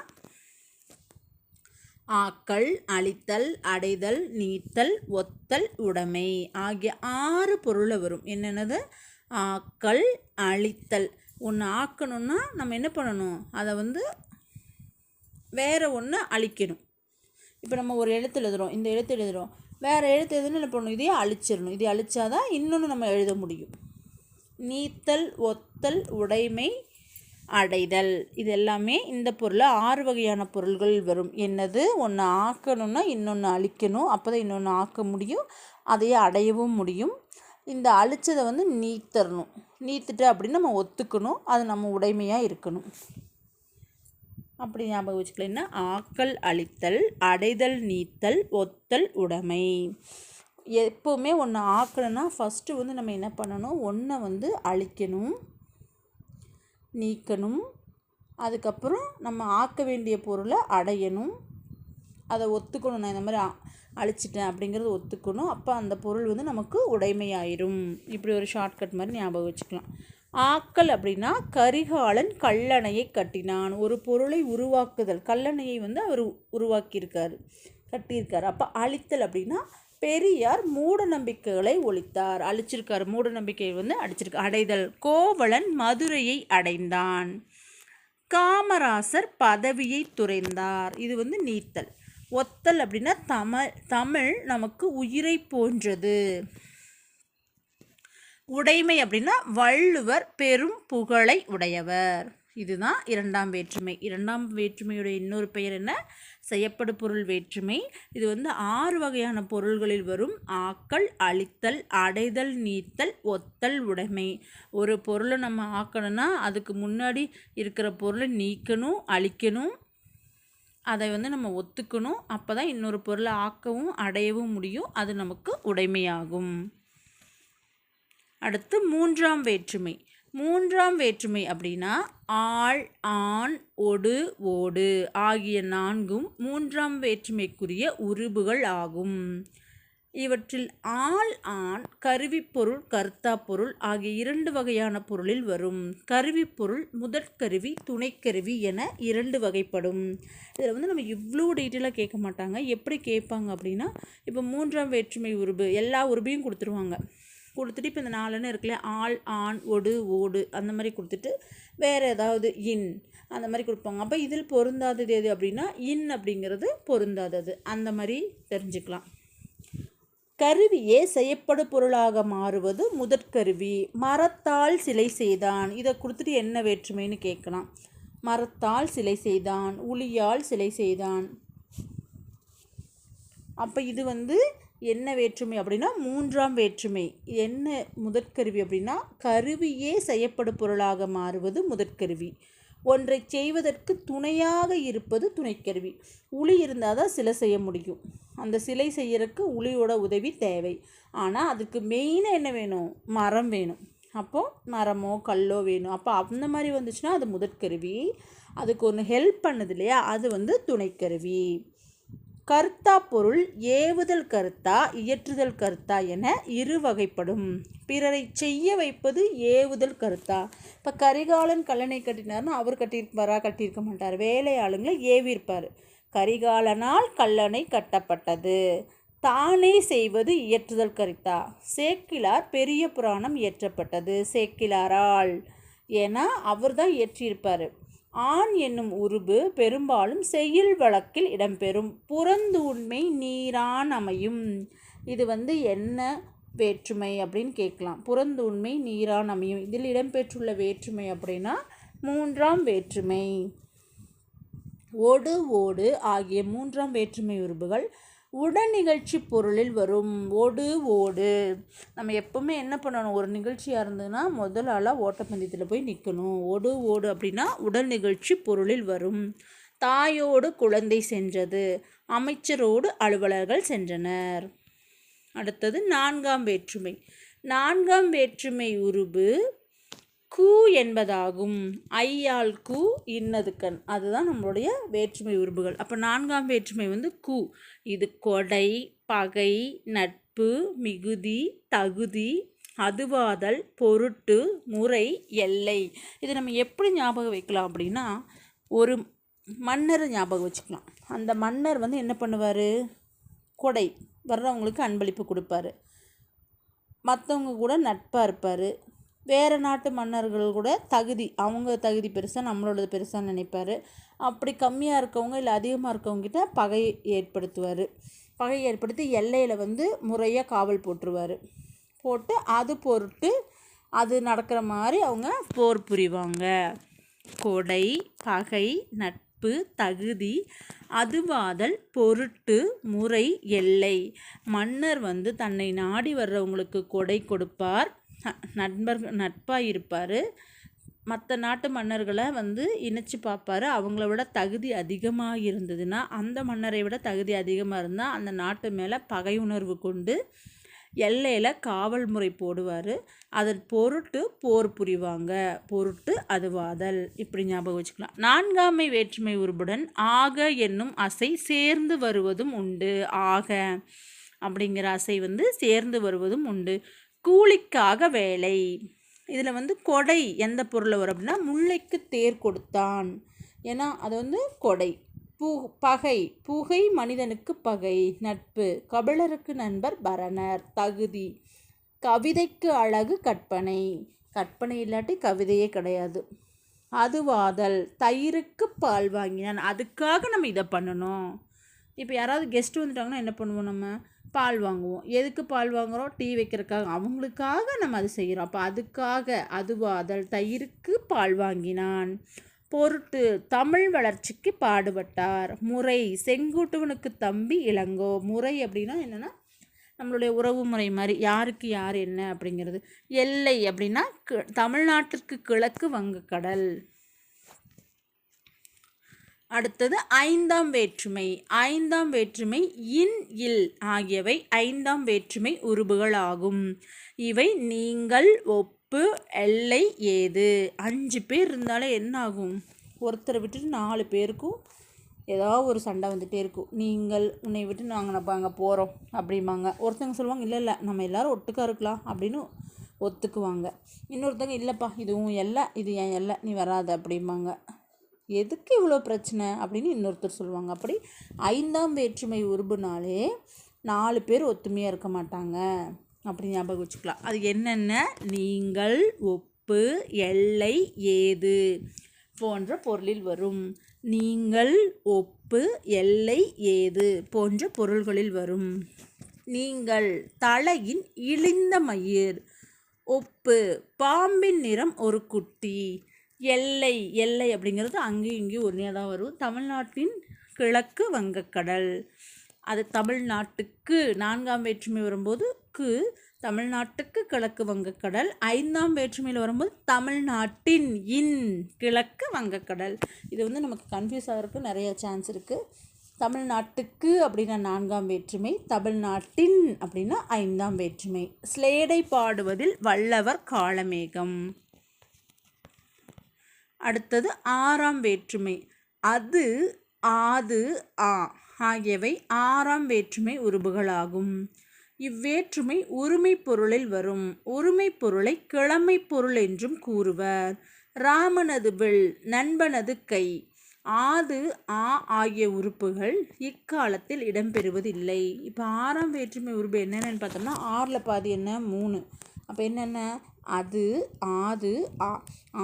Speaker 1: ஆக்கல், அழித்தல், அடைதல், நீத்தல், ஒத்தல், உடைமை ஆகிய 6 பொருளில் வரும். என்னென்னது? ஆக்கல், அழித்தல். ஒன்று ஆக்கணும்னா நம்ம என்ன பண்ணணும், அதை வந்து வேறு ஒன்று அழிக்கணும். இப்போ நம்ம ஒரு எழுத்து எழுதுகிறோம், இந்த எழுத்து எழுதுகிறோம், வேறு எழுத்து எதுன்னு என்ன பண்ணணும், இதையே அழிச்சிடணும். இதை அழிச்சாதான் இன்னொன்று நம்ம எழுத முடியும். நீத்தல், ஒத்தல், உடைமை, அடைதல் இது எல்லாமே இந்த பொருளை 6 வகையான பொருள்கள் வரும். என்னது? ஒன்று ஆக்கணும்னா இன்னொன்று அழிக்கணும், அப்போ தான் இன்னொன்று ஆக்க முடியும், அதையே அடையவும் முடியும். இந்த அழிச்சதை வந்து நீத்தரணும். நீத்துட்டு அப்படின்னு நம்ம ஒத்துக்கணும், அது நம்ம உடைமையாக இருக்கணும். அப்படி ஞாபகம் வச்சுக்கலன்னா ஆக்கல், அழித்தல், அடைதல், நீத்தல், ஒத்தல், உடைமை. எப்போவுமே ஒன்று ஆக்கணும்னா ஃபஸ்ட்டு வந்து நம்ம என்ன பண்ணணும், ஒன்றை வந்து அழிக்கணும், நீக்கணும், அதுக்கப்புறம் நம்ம ஆக்க வேண்டிய பொருளை அடையணும், அதை ஒத்துக்கணும். நான் இந்த மாதிரி அழிச்சிட்டேன் அப்படிங்கிறது ஒத்துக்கணும். அப்போ அந்த பொருள் வந்து நமக்கு உடைமையாயிரும். இப்படி ஒரு ஷார்ட்கட் மாதிரி ஞாபகம் வச்சுக்கலாம். ஆக்கல் அப்படின்னா கரிகாலன் கல்லணையை கட்டினான். ஒரு பொருளை உருவாக்குதல், கல்லணையை வந்து அவர் உருவாக்கியிருக்காரு, கட்டியிருக்காரு. அப்போ அழித்தல் அப்படின்னா பெரியார் மூட நம்பிக்கைகளை ஒழித்தார், அழிச்சிருக்காரு, மூட நம்பிக்கையை வந்து அடிச்சிருக்கார். அடைதல், கோவலன் மதுரையை அடைந்தான். காமராசர் பதவியை துறந்தார், இது வந்து நீத்தல். ஒத்தல் அப்படின்னா தமிழ் நமக்கு உயிரை போன்றது. உடைமை அப்படின்னா வள்ளுவர் பெரும் புகழை உடையவர். இதுதான் இரண்டாம் வேற்றுமை. இரண்டாம் வேற்றுமையுடைய இன்னொரு பெயர் என்ன? செய்யப்படு பொருள் வேற்றுமை. இது வந்து 6 வகையான பொருள்களில் வரும். ஆக்கல், அழித்தல், அடைதல், நீத்தல், ஒத்தல், உடைமை. ஒரு பொருளை நம்ம ஆக்கணும்னா அதுக்கு முன்னாடி இருக்கிற பொருளை நீக்கணும், அழிக்கணும், அதை வந்து நம்ம ஒத்துக்கணும். அப்போ தான் இன்னொரு பொருளை ஆக்கவும் அடையவும் முடியும், அது நமக்கு உடைமையாகும். அடுத்து மூன்றாம் வேற்றுமை. மூன்றாம் வேற்றுமை அப்படின்னா ஆள், ஆண், ஒடு, ஓடு ஆகிய 4ம் மூன்றாம் வேற்றுமைக்குரிய உருபுகள் ஆகும். இவற்றில் ஆள், ஆண், கருவிப்பொருள், கர்த்தா பொருள் ஆகிய 2 வகையான பொருளில் வரும். கருவிப்பொருள் முதற்கருவி, துணைக்கருவி என 2 வகைப்படும். இதில் வந்து நம்ம இவ்வளோ டீட்டெயிலாக கேட்க மாட்டாங்க. எப்படி கேட்பாங்க அப்படின்னா, இப்போ மூன்றாம் வேற்றுமை உருபு எல்லா உருபையும் கொடுத்துருவாங்க. கொடுத்துட்டு இப்போ இந்த 4ன்னு இருக்குல்ல, ஆள், ஆண், ஒடு, ஓடு அந்த மாதிரி கொடுத்துட்டு வேறு ஏதாவது இன் அந்த மாதிரி கொடுப்பாங்க. அப்போ இதில் பொருந்தாதது எது அப்படின்னா இன் அப்படிங்கிறது பொருந்தாதது, அந்த மாதிரி தெரிஞ்சுக்கலாம். கருவியே செய்யப்படு பொருளாக மாறுவது முதற்கருவி. மரத்தால் சிலை செய்தான், இதை கொடுத்துட்டு என்ன வேற்றுமைன்னு கேட்கலாம். மரத்தால் சிலை செய்தான், உளியால் சிலை செய்தான். அப்போ இது வந்து என்ன வேற்றுமை அப்படின்னா மூன்றாம் வேற்றுமை. என்ன முதற்கருவி அப்படின்னா கருவியே செய்யப்படு பொருளாக மாறுவது முதற்கருவி. ஒன்றை செய்வதற்கு துணையாக இருப்பது துணைக்கருவி. உளி இருந்தால் தான் சிலை செய்ய முடியும். அந்த சிலை செய்யறதுக்கு உளியோட உதவி தேவை. ஆனால் அதுக்கு மெயினாக என்ன வேணும்? மரம் வேணும். அப்போது மரமோ கல்லோ வேணும். அப்போ அந்த மாதிரி வந்துச்சுன்னா அது முதற்கருவி. அதுக்கு ஒன்று ஹெல்ப் பண்ணுது இல்லையா, அது வந்து துணைக்கருவி. கர்த்தா பொருள் ஏவுதல் கர்த்தா, இயற்றுதல் கர்த்தா என 2 வகைப்படும். பிறரை செய்ய வைப்பது ஏவுதல் கர்த்தா. இப்போ கரிகாலன் கல்லணை கட்டினார்னா அவர் கட்டியிருப்பாரா? கட்டியிருக்க மாட்டார். வேலையாளுங்களை ஏவியிருப்பார். கரிகாலனால் கல்லணை கட்டப்பட்டது. தானே செய்வது இயற்றுதல் கர்த்தா. சேக்கிழார் பெரிய புராணம் இயற்றப்பட்டது சேக்கிழாரால், ஏன்னா அவர் தான் இயற்றியிருப்பார். ஆண் என்னும் உருபு பெரும்பாலும் செய்யுள் வழக்கில் இடம்பெறும். புறந்தூண்மை நீரான் அமையும். இது வந்து என்ன வேற்றுமை அப்படின்னு கேட்கலாம். புறந்தூண்மை நீரான் அமையும். இதில் இடம்பெற்றுள்ள வேற்றுமை அப்படின்னா மூன்றாம் வேற்றுமை. ஒடு ஓடு ஆகிய மூன்றாம் வேற்றுமை உருபுகள் உடன் நிகழ்ச்சி பொருளில் வரும். ஒடு ஓடு நம்ம எப்போவுமே என்ன பண்ணணும், ஒரு நிகழ்ச்சியாக இருந்ததுன்னா முதல் ஆளாக ஓட்டப்பந்தயத்தில் போய் நிற்கணும். ஒடு ஓடு அப்படின்னா உடல் நிகழ்ச்சி பொருளில் வரும். தாயோடு குழந்தை சென்றது, அமைச்சரோடு அலுவலர்கள் சென்றனர். அடுத்தது நான்காம் வேற்றுமை. நான்காம் வேற்றுமை உருபு கு என்பதாகும். ஐயால் கு இன்னது கண், அதுதான் நம்மளுடைய வேற்றுமை உருபுகள். அப்போ நான்காம் வேற்றுமை வந்து கு. இது கொடை, பகை, நட்பு, மிகுதி, தகுதி, அதுவாதல், பொருட்டு, முறை, எல்லை. இது நம்ம எப்படி ஞாபகம் வைக்கலாம் அப்படின்னா, ஒரு மன்னரை ஞாபகம் வச்சுக்கலாம். அந்த மன்னர் வந்து என்ன பண்ணுவார், கொடை வர்றவங்களுக்கு அன்பளிப்பு கொடுப்பாரு, மற்றவங்க கூட நட்பாக இருப்பார். வேறு நாட்டு மன்னர்கள் கூட அவங்க தகுதி பெருசாக நம்மளோடது பெருசாக நினைப்பார். அப்படி கம்மியாக இருக்கவங்க இல்லை அதிகமாக இருக்கவங்ககிட்ட பகை ஏற்படுத்துவார். பகை ஏற்படுத்தி எல்லையில் வந்து முறையாக காவல் போட்டுருவார். போட்டு அது பொருட்டு அது நடக்கிற மாதிரி அவங்க போர் புரிவாங்க. கொடை, பகை, நட்பு, தகுதி, அதுவாதல், பொருட்டு, முறை, எல்லை. மன்னர் வந்து தன்னை நாடி வர்றவங்களுக்கு கொடை கொடுப்பார், நட்பாக இருப்பார். மற்ற நாட்டு மன்னர்களை வந்து இணைச்சி பார்ப்பார். அவங்கள விட தகுதி அதிகமாக இருந்ததுன்னா, அந்த மன்னரை விட தகுதி அதிகமாக இருந்தால் அந்த நாட்டு மேலே பகை உணர்வு கொண்டு எல்லையில் காவல் முறை போடுவார். அதன் பொருட்டு போர் புரிவாங்க. பொருட்டு அதுவாதல். இப்படி ஞாபகம் வச்சுக்கலாம். நான்காமை வேற்றுமை உருபுடன் ஆக என்னும் அசை சேர்ந்து வருவதும் உண்டு. ஆக அப்படிங்கிற அசை வந்து சேர்ந்து வருவதும் உண்டு. கூலிக்காக வேலை. இதில் வந்து கொடை எந்த பொருளை வரும் அப்படின்னா, முல்லைக்கு தேர் கொடுத்தான், ஏன்னா அது வந்து கொடை. பகை, புகை மனிதனுக்கு பகை. நட்பு, கபிலருக்கு நண்பர் பரணர். தகுதி, கவிதைக்கு அழகு கற்பனை. கற்பனை இல்லாட்டி கவிதையே கிடையாது. அதுவாதல், தயிருக்கு பால் வாங்கினான். அதுக்காக நம்ம இதை பண்ணணும். இப்போ யாராவது கெஸ்ட் வந்துட்டாங்கன்னா என்ன பண்ணுவோம், நம்ம பால் வாங்குவோம். எதுக்கு பால் வாங்குகிறோம், டீ வைக்கிறதுக்காக. அவங்களுக்காக நம்ம அது செய்கிறோம். அப்போ அதுக்காக அதுவாதல், தயிருக்கு பால் வாங்கினான். பொருட்டு, தமிழ் வளர்ச்சிக்கு பாடுபட்டார். முறை, செங்குட்டுவனுக்கு தம்பி இளங்கோ. முறை அப்படின்னா என்னென்னா நம்மளுடைய உறவு முறை மாதிரி, யாருக்கு யார் என்ன அப்படிங்கிறது. எல்லை அப்படின்னா தமிழ்நாட்டிற்கு கிழக்கு வங்கக்கடல். அடுத்தது ஐந்தாம் வேற்றுமை. ஐந்தாம் வேற்றுமை இன், இல் ஆகியவை ஐந்தாம் வேற்றுமை உருபுகள் ஆகும். இவை நீங்கள், ஒப்பு, எல்லை, ஏது. 5 பேர் இருந்தாலே என்ன ஆகும், ஒருத்தரை விட்டுட்டு 4 பேருக்கும் ஏதாவது ஒரு சண்டை வந்துகிட்டே இருக்கும். நீங்கள், உன்னை விட்டு நாங்கள் அங்கே போகிறோம் அப்படிம்பாங்க. ஒருத்தவங்க சொல்லுவாங்க இல்லை இல்லை நம்ம எல்லோரும் ஒட்டுக்கா இருக்கலாம் அப்படின்னு ஒத்துக்குவாங்க. இன்னொருத்தவங்க இல்லைப்பா இதுவும் எல்லை, இது என் எல்லை, நீ வராத அப்படிம்பாங்க. எதுக்கு இவ்வளோ பிரச்சனை அப்படின்னு இன்னொருத்தர் சொல்லுவாங்க. அப்படி ஐந்தாம் வேற்றுமை உருபுனாலே 4 பேர் ஒத்துமையாக இருக்க மாட்டாங்க அப்படி ஞாபகம் வச்சுக்கலாம். அது என்னென்ன, நீங்கள், ஒப்பு, எல்லை, ஏது போன்ற பொருளில் வரும். நீங்கள், ஒப்பு, எல்லை, ஏது போன்ற பொருள்களில் வரும். நீங்கள், தலையின் இழிந்த மயிர். ஒப்பு, பாம்பின் நிறம் ஒரு குட்டி. எல்லை, எல்லை அப்படிங்கிறது அங்கேயும் இங்கேயும் ஒன்றே தான் வரும். தமிழ்நாட்டின் கிழக்கு வங்கக்கடல். அது தமிழ்நாட்டுக்கு 4ஆம் வேற்றுமை வரும்போது தமிழ்நாட்டுக்கு கிழக்கு வங்கக்கடல். 5ஆம் வேற்றுமையில் வரும்போது தமிழ்நாட்டின் இன் கிழக்கு வங்கக்கடல். இது வந்து நமக்கு கன்ஃபியூஸ் ஆகிறதுக்கு நிறைய சான்ஸ் இருக்குது. தமிழ்நாட்டுக்கு அப்படின்னா 4ஆம் வேற்றுமை, தமிழ்நாட்டின் அப்படின்னா 5ஆம் வேற்றுமை. ஸ்லேடை பாடுவதில் வல்லவர் காளமேகம். அடுத்தது 6ஆம் வேற்றுமை. அது, ஆது, ஆ ஆகியவை 6ஆம் வேற்றுமை உருபுகளாகும். இவ்வேற்றுமை உரிமை பொருளில் வரும். உரிமை பொருளை கிழமை பொருள் என்றும் கூறுவர். ராமனது வில், நண்பனது கை. ஆது, ஆ ஆகிய உறுப்புகள் இக்காலத்தில் இடம்பெறுவதில்லை. இப்போ 6ஆம் வேற்றுமை உறுப்பு என்னென்னு பார்த்தோம்னா, 6ல் பாதி என்ன, 3. அப்போ என்னென்ன, அது, ஆது, ஆ.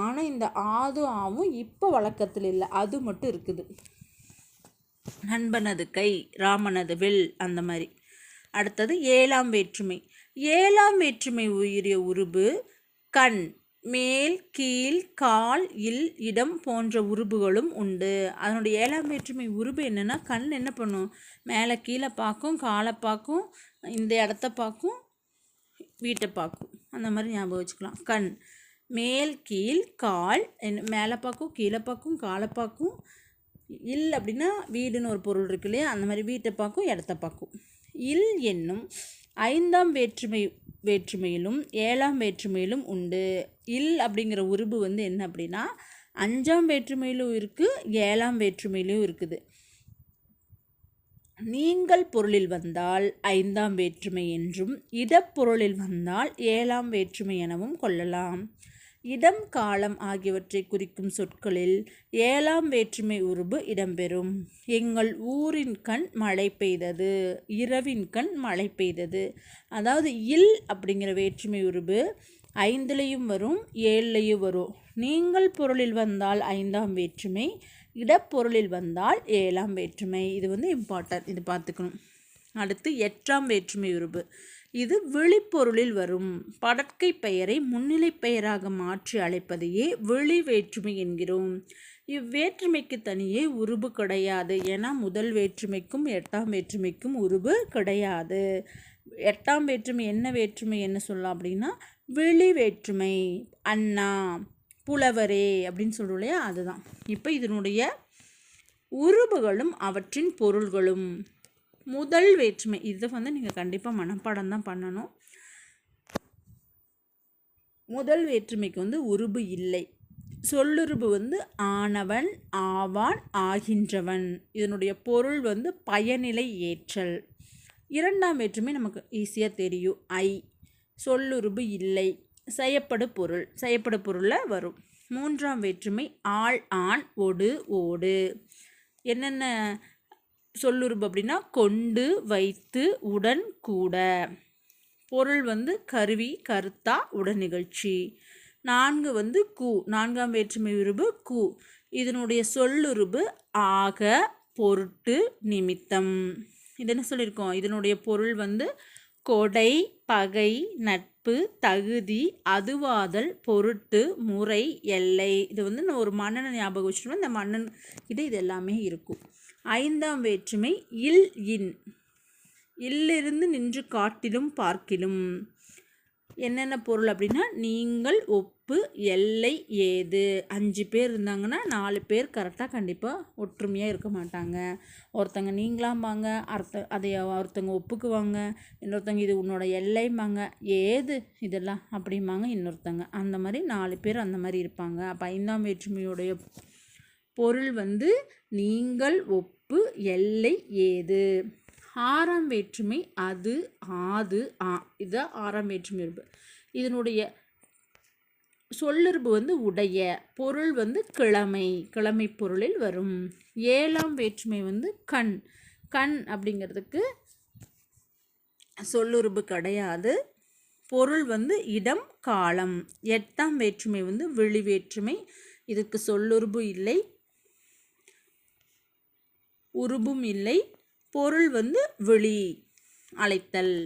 Speaker 1: ஆனால் இந்த ஆது, ஆவும் இப்போ வழக்கத்தில் இல்லை, அது மட்டும் இருக்குது. நண்பனது கை, ராமனது வில், அந்த மாதிரி. அடுத்தது 7ஆம் வேற்றுமை. 7ஆம் வேற்றுமை உயிரிய உருபு கண், மேல் கீழ் கால் இல் இடம் போன்ற உருபுகளும் உண்டு. அதனுடைய 7ஆம் வேற்றுமை உருபு என்னென்னா, கண் என்ன பண்ணும், மேலே கீழே பார்க்கும், காலை பார்க்கும், இந்த இடத்த பார்க்கும், வீட்டை பார்க்கும். அந்த மாதிரி ஞாபகம் வச்சுக்கலாம். கண் மேல் கீழ் கால் மேலே பார்க்கும், கீழே பார்க்கும், காலை பார்க்கும். இல் அப்படின்னா வீடுன்னு ஒரு பொருள் இருக்கு இல்லையா, அந்த மாதிரி வீட்டை பார்க்கும், இடத்த பார்க்கும். இல் என்னும் 5ஆம் வேற்றுமையிலும் 7ஆம் வேற்றுமையிலும் உண்டு. இல் அப்படிங்கிற உருபு வந்து என்ன அப்படின்னா 5ஆம் வேற்றுமையிலும் இருக்குது, 7ஆம் வேற்றுமையிலும் இருக்குது. நீங்கள் பொருளில் வந்தால் 5ஆம் வேற்றுமை என்றும், இடப்பொருளில் வந்தால் 7ஆம் வேற்றுமை எனவும் கொள்ளலாம். இடம் காலம் ஆகியவற்றை குறிக்கும் சொற்களில் 7ஆம் வேற்றுமை உருபு இடம்பெறும். எங்கள் ஊரின் கண் மழை பெய்தது, இரவின் கண் மழை பெய்தது. அதாவது இல் அப்படிங்கிற வேற்றுமை உருபு 5லையும் வரும், 7லையும் வரும். நீங்கள் பொருளில் வந்தால் 5ஆம் வேற்றுமை, இடப்பொருளில் வந்தால் 7ஆம் வேற்றுமை. இது வந்து இம்பார்ட்டன்ட், இது பார்த்துக்கணும். அடுத்து 8ஆம் வேற்றுமை உருபு. இது வெளிப்பொருளில் வரும். படற்கை பெயரை முன்னிலை பெயராக மாற்றி அழைப்பதையே வெளி வேற்றுமை என்கிறோம். இவ்வேற்றுமைக்கு தனியே உருபு கிடையாது. ஏன்னா முதல் வேற்றுமைக்கும் 8ஆம் வேற்றுமைக்கும் உருபு கிடையாது. 8ஆம் வேற்றுமை என்ன சொல்லலாம் அப்படின்னா வெளி வேற்றுமை. அண்ணா, புலவரே அப்படின்னு சொல்கிறோம் இல்லையா, அதுதான். இப்போ இதனுடைய உருபுகளும் அவற்றின் பொருள்களும். முதல் வேற்றுமை, இதை வந்து நீங்கள் கண்டிப்பாக மனப்பாடம் தான் பண்ணணும். முதல் வேற்றுமைக்கு வந்து உருபு இல்லை. சொல்லுருபு வந்து ஆனவன், ஆவான், ஆகின்றவன். இதனுடைய பொருள் வந்து பயனிலை ஏற்றல். 2ஆம் வேற்றுமை நமக்கு ஈஸியாக தெரியும், ஐ. சொல்லுருபு இல்லை, செய்யப்படு பொருளில் வரும். 3ஆம் வேற்றுமை ஆள், ஆண், ஒடு, ஓடு. என்னென்ன சொல்லுருபு அப்படின்னா கொண்டு, வைத்து, உடன், கூட. பொருள் வந்து கருவி, கருத்தா, உடன் நிகழ்ச்சி. 4 வந்து கூ, 4ஆம் வேற்றுமை உருபு கூ. இதனுடைய சொல்லுருபு ஆக, பொருட்டு, நிமித்தம். இது என்ன சொல்லியிருக்கோம், இதனுடைய பொருள் வந்து கொடை, பகை, நட்பு, தகுதி, அதுவாதல், பொருட்டு, முறை, எல்லை. இது வந்து நான் ஒரு மன்னனை ஞாபகம் வச்சுட்டோம்னா இந்த மன்னன் கிட்ட இது எல்லாமே இருக்கும். 5ஆம் வேற்றுமை இல், இன். இல்லிருந்து நின்று காட்டிலும் பார்க்கிலும். என்னென்ன பொருள் அப்படின்னா நீங்கள், ஒப்பு, எல்லை, ஏது. 5 பேர் இருந்தாங்கன்னா 4 பேர் கரெக்டாக கண்டிப்பாக ஒற்றுமையாக இருக்க மாட்டாங்க. ஒருத்தங்க நீங்களாம்பாங்க, அதை ஒருத்தங்க ஒப்புக்குவாங்க, இன்னொருத்தங்க இது உன்னோட எல்லைம்பாங்க, ஏது இதெல்லாம் அப்படிம்பாங்க இன்னொருத்தங்க. அந்த மாதிரி 4 பேர் அந்த மாதிரி இருப்பாங்க. அப்போ 5ஆம் வேற்றுமையுடைய பொருள் வந்து நீங்கள், ஒப்பு, எல்லை, ஏது. 6ஆம் வேற்றுமை அது, ஆது, ஆ. இதுதான் 6ஆம் வேற்றுமை உருபு. இதனுடைய சொல்லுருபு வந்து உடைய, பொருள் வந்து கிழமை பொருளில் வரும். 7ஆம் வேற்றுமை வந்து கண். கண் அப்படிங்கிறதுக்கு சொல்லுருபு கிடையாது, பொருள் வந்து இடம், காலம். 8ஆம் வேற்றுமை வந்து வெளி வேற்றுமை. இதுக்கு சொல்லுருபு இல்லை, உருபும் இல்லை, பொருள் வந்து வெளி, அழைத்தல்.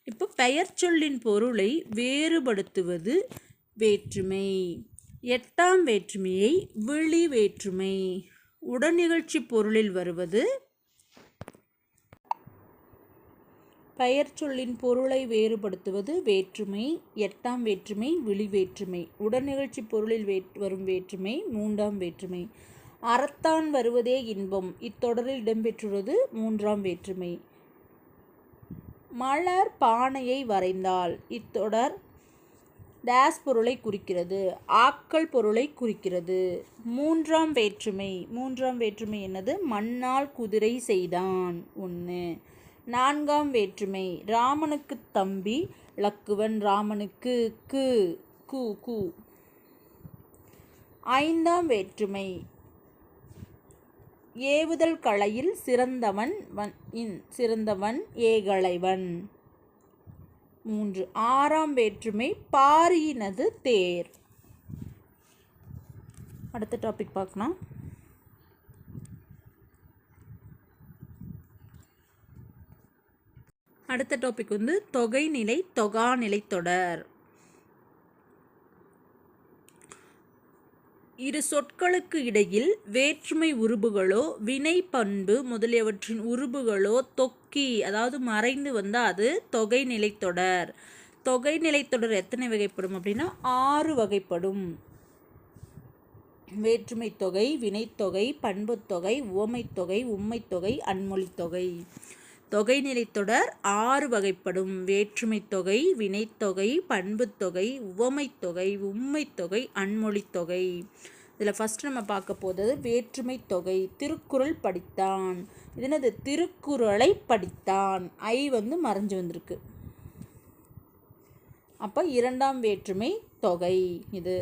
Speaker 1: இப்போ பெயர் சொல்லின் பொருளை வேறுபடுத்துவது வேற்றுமை. 8ஆம் வேற்றுமையை வெளி வேற்றுமை. உடனிகழ்ச்சி பொருளில் வருவது. பெயர் சொல்லின் பொருளை வேறுபடுத்துவது வேற்றுமை. 8ஆம் வேற்றுமை வெளி வேற்றுமை. உடனிகழ்ச்சி பொருளில் வரும் வேற்றுமை 3ஆம் வேற்றுமை. அறத்தான் வருவதே இன்பம். இத்தொடரில் இடம்பெற்றுள்ளது 3ஆம் வேற்றுமை. மலர் பானையை வரைந்தால். இத்தொடர் டேஸ் பொருளை குறிக்கிறது, ஆக்கள் பொருளை குறிக்கிறது. 3ஆம் வேற்றுமை. 3ஆம் வேற்றுமை என்னது, மண்ணால் குதிரை செய்தான். 1. 4ஆம் வேற்றுமை ராமனுக்கு தம்பி லக்குவன், ராமனுக்கு கு, கு, கு. 5ஆம் வேற்றுமை ஏவுதல் கலையில் சிறந்தவன், சிறந்தவன், ஏகலைவன். 3. 6ஆம் வேற்றுமை பாரியினது தேர். அடுத்த டாபிக் பார்க்கலாம். அடுத்த டாபிக் வந்து தொகைநிலை தொகாநிலை தொடர். இரு சொற்களுக்கு இடையில் வேற்றுமை உருபுகளோ வினை பண்பு முதலியவற்றின் உருபுகளோ தொக்கி அதாவது மறைந்து வந்தால் அது தொகைநிலைத்தொடர். தொகைநிலைத்தொடர் எத்தனை வகைப்படும் அப்படின்னா 6 வகைப்படும். வேற்றுமை தொகை, வினைத்தொகை, பண்புத்தொகை, உவமைத்தொகை, உம்மைத்தொகை, அன்மொழித்தொகை. தொகைநிலைத்தொடர் 6 வகைப்படும். வேற்றுமை தொகை, வினைத்தொகை, பண்புத்தொகை, உவமைத்தொகை, உம்மைத்தொகை, அன்மொழித்தொகை. இதில் ஃபஸ்ட் நம்ம பார்க்க போகிறது வேற்றுமை தொகை. திருக்குறள் படித்தான். இது என்னது? திருக்குறளை படித்தான். ஐ வந்து மறைஞ்சு வந்திருக்கு. அப்போ இரண்டாம் வேற்றுமை தொகை இது.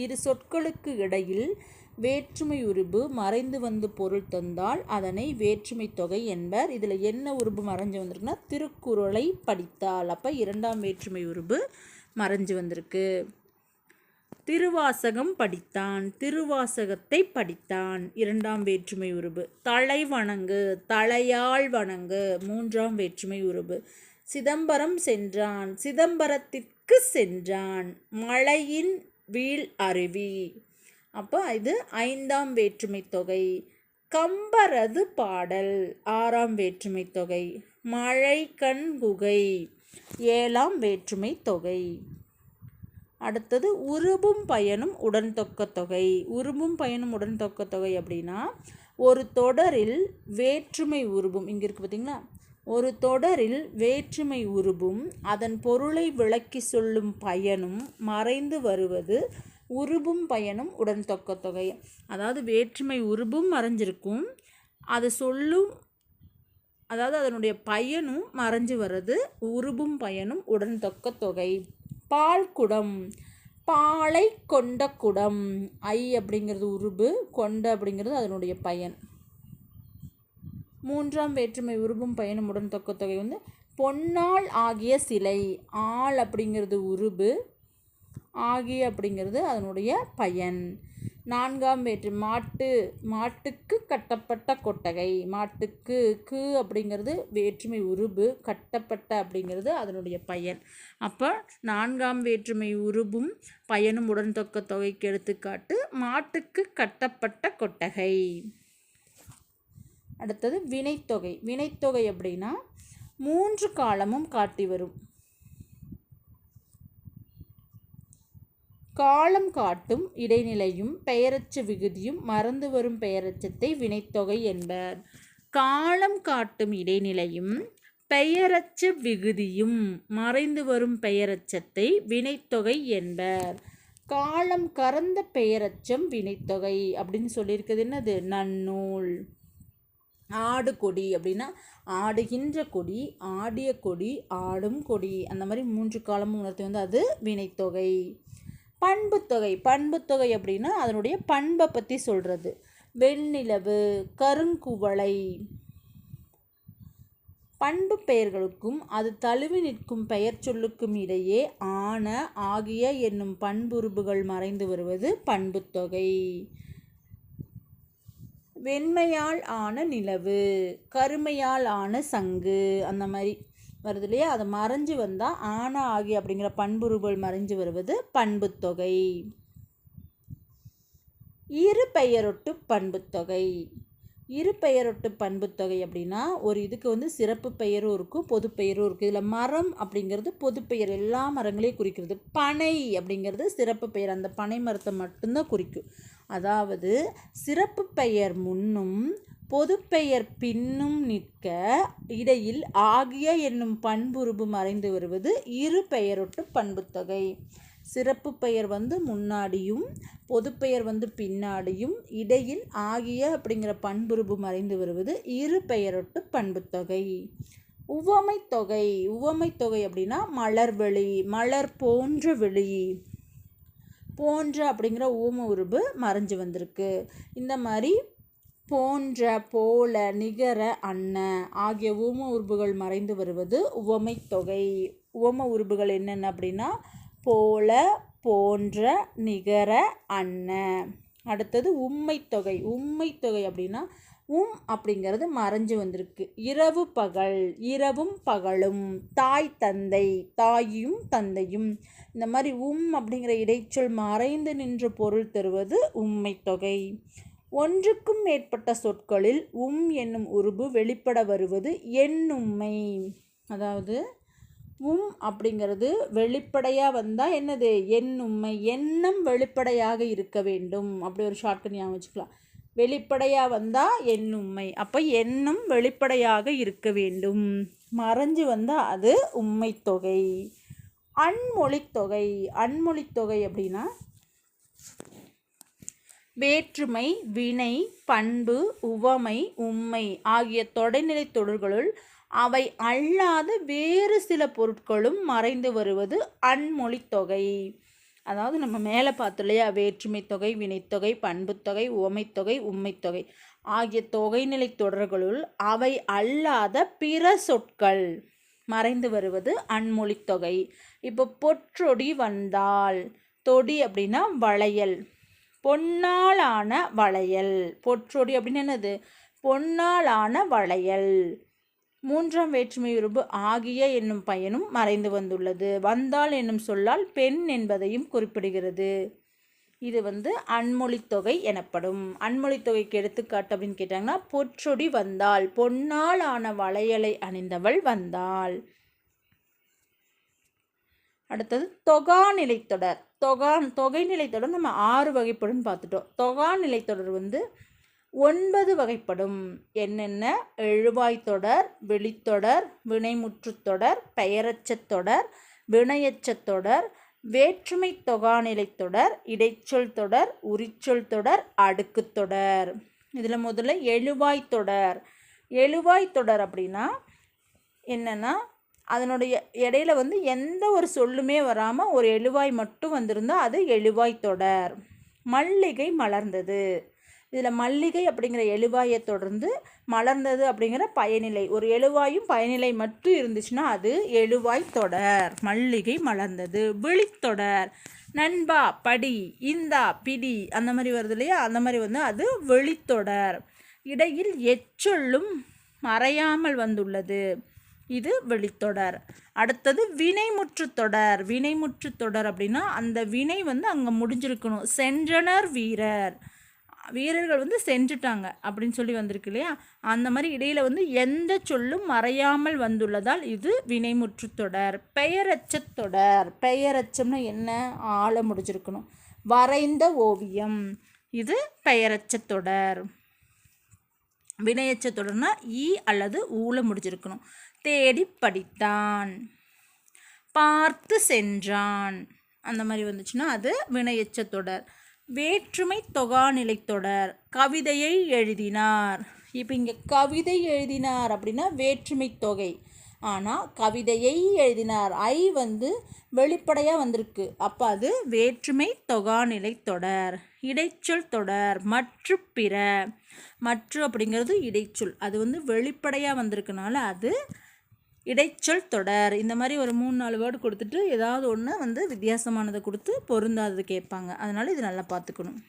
Speaker 1: இரு சொற்களுக்கு இடையில் வேற்றுமை உருபு மறைந்து வந்து பொருள் தந்தால் அதனை வேற்றுமை தொகை என்பர். இதில் என்ன உருபு மறைஞ்சு வந்திருக்குன்னா திருக்குறளை படித்தால். அப்போ இரண்டாம் வேற்றுமை உருபு மறைஞ்சு வந்திருக்கு. திருவாசகம் படித்தான். திருவாசகத்தை படித்தான். இரண்டாம் வேற்றுமை உருபு. தலை வணங்கு. தலையால் வணங்கு. மூன்றாம் வேற்றுமை உருபு. சிதம்பரம் சென்றான். சிதம்பரத்திற்கு சென்றான். மழையின் வீழ் அருவி. அப்போ இது ஐந்தாம் வேற்றுமை தொகை. கம்பரது பாடல் ஆறாம் வேற்றுமை தொகை. மழை கண் குகை ஏழாம் வேற்றுமை தொகை. அடுத்தது உருபும் பயனும் உடன் தொக்க தொகை. உருபும் பயனும் உடன் தொக்க தொகை அப்படின்னா ஒரு தொடரில் வேற்றுமை உருபும் இங்கே இருக்குது பார்த்தீங்களா, ஒரு தொடரில் வேற்றுமை உருபும் அதன் பொருளை விளக்கி சொல்லும் பயனும் மறைந்து வருவது உருபும் பயனும் உடன் தொக்க தொகை. அதாவது வேற்றுமை உருபும் மறைஞ்சிருக்கும், அது சொல்லும் அதாவது அதனுடைய பயனும் மறைஞ்சு வர்றது உருபும் பயனும் உடன் தொக்க தொகை. பால் குடம். பாலை கொண்ட குடம். ஐ அப்படிங்கிறது உருபு, கொண்ட அப்படிங்கிறது அதனுடைய பயன். மூன்றாம் வேற்றுமை உருபும் பயனும் உடன் தொக்க தொகை வந்து பொன்னால் ஆகிய சிலை. ஆள் அப்படிங்கிறது உருபு, ஆகிய அப்படிங்கிறது அதனுடைய பயன். நான்காம் வேற்று மாட்டுக்கு கட்டப்பட்ட கொட்டகை. மாட்டுக்கு கு அப்படிங்கிறது வேற்றுமை உருபு, கட்டப்பட்ட அப்படிங்கிறது அதனுடைய பயன். அப்போ நான்காம் வேற்றுமை உருபும் பயனும் உடன் தொக்க தொகைக்கு எடுத்துக்காட்டு மாட்டுக்கு கட்டப்பட்ட கொட்டகை. அடுத்தது வினைத்தொகை. வினைத்தொகை அப்படின்னா 3 காலமும் காட்டி வரும். காலம் காட்டும் இடைநிலையும் பெயரச்ச விகுதியும் மறந்து வரும் பெயரச்சத்தை வினைத்தொகை என்பர். காலம் காட்டும் இடைநிலையும் பெயரச்ச விகுதியும் மறைந்து வரும் பெயரச்சத்தை வினைத்தொகை என்பர். காலம் கறந்த பெயரச்சம் வினைத்தொகை அப்படின்னு சொல்லியிருக்கிறது என்னது? நன்னூல். ஆடு கொடி அப்படின்னா ஆடுகின்ற கொடி, ஆடிய கொடி, ஆடும் கொடி, அந்த மாதிரி 3 காலமும் உணர்த்தி வந்து அது வினைத்தொகை. பண்புத்தொகை. பண்புத்தொகை அப்படின்னா அதனுடைய பண்பை பற்றி சொல்கிறது. வெண்ணிலவு, கருங்குவளை. பண்பு பெயர்களுக்கும் அது தழுவி நிற்கும் பெயர் சொல்லுக்கும் இடையே ஆன ஆகிய என்னும் பண்புருபுகள் மறைந்து வருவது பண்புத்தொகை. வெண்மையால் ஆன நிலவு, கருமையால் ஆன சங்கு, அந்த மாதிரி வருது இல்லையா, அதை மறைஞ்சு வந்தால் ஆன ஆகிய அப்படிங்கிற பண்புருபுகள் மறைஞ்சு வருவது பண்புத்தொகை. இரு பெயரொட்டு பண்புத்தொகை. இரு பெயரொட்டு பண்புத்தொகை அப்படின்னா ஒரு இதுக்கு வந்து சிறப்பு பெயரும் இருக்கும், பொது பெயரும் இருக்குது. இதில் மரம் அப்படிங்கிறது பொது பெயர், எல்லா மரங்களையும் குறிக்கிறது. பனை அப்படிங்கிறது சிறப்பு பெயர், அந்த பனை மரத்தை மட்டும்தான் குறிக்கும். அதாவது சிறப்பு பெயர் முன்னும் பொது பெயர் பின்னும் நிற்க இடையில் ஆகிய என்னும் பண்புருபு மறைந்து வருவது இரு பெயரொட்டு பண்புத்தொகை. சிறப்பு பெயர் வந்து முன்னாடியும் பொது பெயர் வந்து பின்னாடியும் இடையில் ஆகிய அப்படிங்கிற பண்புருபு மறைந்து வருவது இரு பெயரொட்டு பண்புத்தொகை. உவமை தொகை. உவமை தொகை அப்படின்னா மலர்வெளி, மலர் போன்ற வெளி, போன்ற அப்படிங்கிற ஊம உருபு மறைஞ்சு வந்திருக்கு. இந்த மாதிரி போன்ற, போல, நிகர, அன்ன ஆகிய ஊம உருபுகள் மறைந்து வருவது உவமை தொகை. உவம உருபுகள் என்னென்ன அப்படின்னா போல, போன்ற, நிகர, அன்ன. அடுத்தது உம்மை தொகை. உம்மை தொகை அப்படின்னா அப்படிங்கிறது மறைஞ்சு வந்திருக்கு. இரவு பகல், இரவும் பகலும், தாய் தந்தை, தாயும் தந்தையும். இந்த மாதிரி அப்படிங்கிற இடைச்சொல் மறைந்து நின்று பொருள் தருவது உம்மை தொகை. ஒன்றுக்கும் மேற்பட்ட சொற்களில் என்னும் உருபு வெளிப்பட வருவது எண்ணும்மை. அதாவது அப்படிங்கிறது வெளிப்படையாக வந்தால் என்னது? எண்ணும்மை. எண்ணம் வெளிப்படையாக இருக்க வேண்டும். அப்படி ஒரு ஷார்ட்கட் ஞாபகம் வச்சுக்கலாம். வெளிப்படையாக வந்தால் எண்ணும்மை. அப்போ எண்ணம் வெளிப்படையாக இருக்க வேண்டும். மறைஞ்சு வந்தால் அது உம்மை தொகை. அன்மொழித்தொகை. அன்மொழித்தொகை அப்படின்னா வேற்றுமை, வினை, பண்பு, உவமை, உம்மை ஆகிய தொடைநிலை தொடர்களுள் அவை அல்லாத வேறு சில பொருட்களும் மறைந்து வருவது அன்மொழித்தொகை. அதாவது நம்ம மேலே பார்த்தோம் இல்லையா, வேற்றுமை தொகை, வினைத்தொகை, பண்புத்தொகை, உவமைத்தொகை, உம்மைத்தொகை ஆகிய தொகைநிலை தொடர்களுள் அவை அல்லாத பிற சொற்கள் மறைந்து வருவது அன்மொழித்தொகை. இப்போ பொற்றொடி வந்தால், தொடி அப்படின்னா வளையல், பொன்னாலான வளையல். பொற்றொடி அப்படின்னு என்னது? பொன்னாலான வளையல். மூன்றாம் வேற்றுமை உருபு ஆகிய என்னும் பயனும் மறைந்து வந்துள்ளது. வந்தால் என்னும் சொல்லால் பெண் என்பதையும் குறிப்பிடுகிறது. இது அன்மொழித்தொகை எனப்படும். அன்மொழித்தொகைக்கு எடுத்துக்காட்டு அப்படின்னு கேட்டாங்கன்னா, பொற்றொடி வந்தால், பொன்னால் ஆன வளையலை அணிந்தவள் வந்தாள். அடுத்தது தொகாநிலைத்தொடர். தொகைநிலைத்தொடர் நம்ம 6 வகைப்படும் பார்த்துட்டோம். தொகாநிலைத்தொடர் 9 வகைப்படும். என்னென்ன? எழுவாய்த்தொடர், வெளித்தொடர், வினைமுற்றுத்தொடர், பெயரச்சத் தொடர், வினையச்சத் தொடர், வேற்றுமை தொகாநிலைத்தொடர், இடைச்சொல் தொடர், உரிச்சொல் தொடர், அடுக்குத்தொடர். இதில் முதல்ல எழுவாய்த்தொடர். எழுவாய்த்தொடர் அப்படின்னா என்னென்னா, அதனுடைய இடையில எந்த ஒரு சொல்லுமே வராமல் ஒரு எழுவாய் மட்டும் வந்திருந்தால் அது எழுவாய்த்தொடர். மல்லிகை மலர்ந்தது. இதில் மல்லிகை அப்படிங்கிற எழுவாயை தொடர்ந்து மலர்ந்தது அப்படிங்கிற பயனிலை, ஒரு எழுவாயும் பயனிலை மட்டும் இருந்துச்சுன்னா அது எழுவாய் தொடர். மல்லிகை மலர்ந்தது. விழித்தொடர். நண்பா படி, இந்தா பிடி, அந்த மாதிரி வருது இல்லையா, அந்த மாதிரி அது விழித்தொடர். இடையில் எச்சொல்லும் மறையாமல் வந்துள்ளது, இது வெளித்தொடர். அடுத்தது வினைமுற்றுத்தொடர். வினைமுற்றுத்தொடர் அப்படின்னா அந்த வினை அங்கே முடிஞ்சிருக்கணும். சென்றனர் வீரர், வீரர்கள் சென்றுட்டாங்க அப்படின்னு சொல்லி வந்திருக்கு இல்லையா, அந்த மாதிரி இடையில் எந்த சொல்லும் மறையாமல் வந்துள்ளதால் இது வினைமுற்றுத்தொடர். பெயரச்சத் தொடர். பெயரச்சம்னா என்ன? ஆள முடிஞ்சிருக்கணும். வரைந்த ஓவியம், இது பெயரச்சத் தொடர். வினையச்சத் தொடர்னா ஈ அல்லது ஊல முடிஞ்சிருக்கணும். தேடி படித்தான், பார்த்து சென்றான், அந்த மாதிரி வந்துச்சுன்னா அது வினையச்சத் தொடர். வேற்றுமை தொகாநிலைத்தொடர். கவிதையை எழுதினார். இப்போ இங்கே கவிதை எழுதினார் அப்படின்னா வேற்றுமை தொகை. ஆனால் கவிதையை எழுதினார் ஐ வெளிப்படையாக வந்திருக்கு, அப்போ அது வேற்றுமை தொகாநிலைத்தொடர். இடைச்சொல் தொடர். மற்ற பிற. மற்ற அப்படிங்கிறது இடைச்சொல், அது வெளிப்படையாக வந்திருக்கனால அது இடைச்சொல் தொடர். இந்த மாதிரி ஒரு 3-4 வேர்டு கொடுத்துட்டு ஏதாவது ஒன்று வித்தியாசமானதை கொடுத்து பொருந்தாதது கேட்பாங்க. அதனால் இது நல்லா பார்த்துக்கணும்.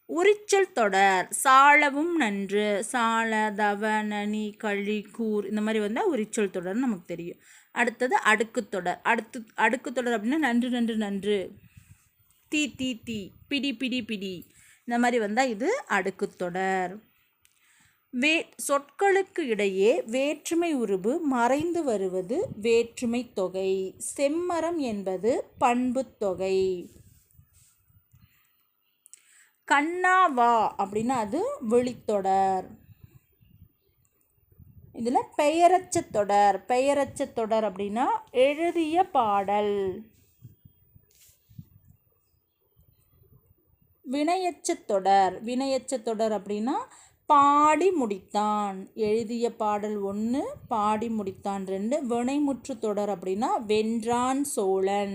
Speaker 1: உரிச்சொல் தொடர். சாலவும் நன்று. சால, தவ, நனி, கழி, கூர், இந்த மாதிரி உரிச்சொல் தொடர்னு நமக்கு தெரியும். அடுத்தது அடுக்குத்தொடர். அடுக்குத்தொடர் அப்படின்னா நன்று நன்று நன்று, தீ தீ தீ, பிடி பிடி பிடி, இந்த மாதிரி இது அடுக்குத்தொடர். சொற்களுக்கு இடையே வேற்றுமை உருபு மறைந்து வருவது வேற்றுமை தொகை. செம்மரம் என்பது பண்பு தொகை. கண்ணாவா அப்படின்னா அது வெளித்தொடர். இதில் பெயரச்சத் தொடர். பெயரச்சத் தொடர் அப்படின்னா எழுதிய பாடல். வினையச்சத் தொடர். வினையச்சத் தொடர் அப்படின்னா பாடி முடித்தான். எழுதிய பாடல் 1, பாடி முடித்தான் 2. வினைமுற்று தொடர் அப்படின்னா வென்றான் சோழன்.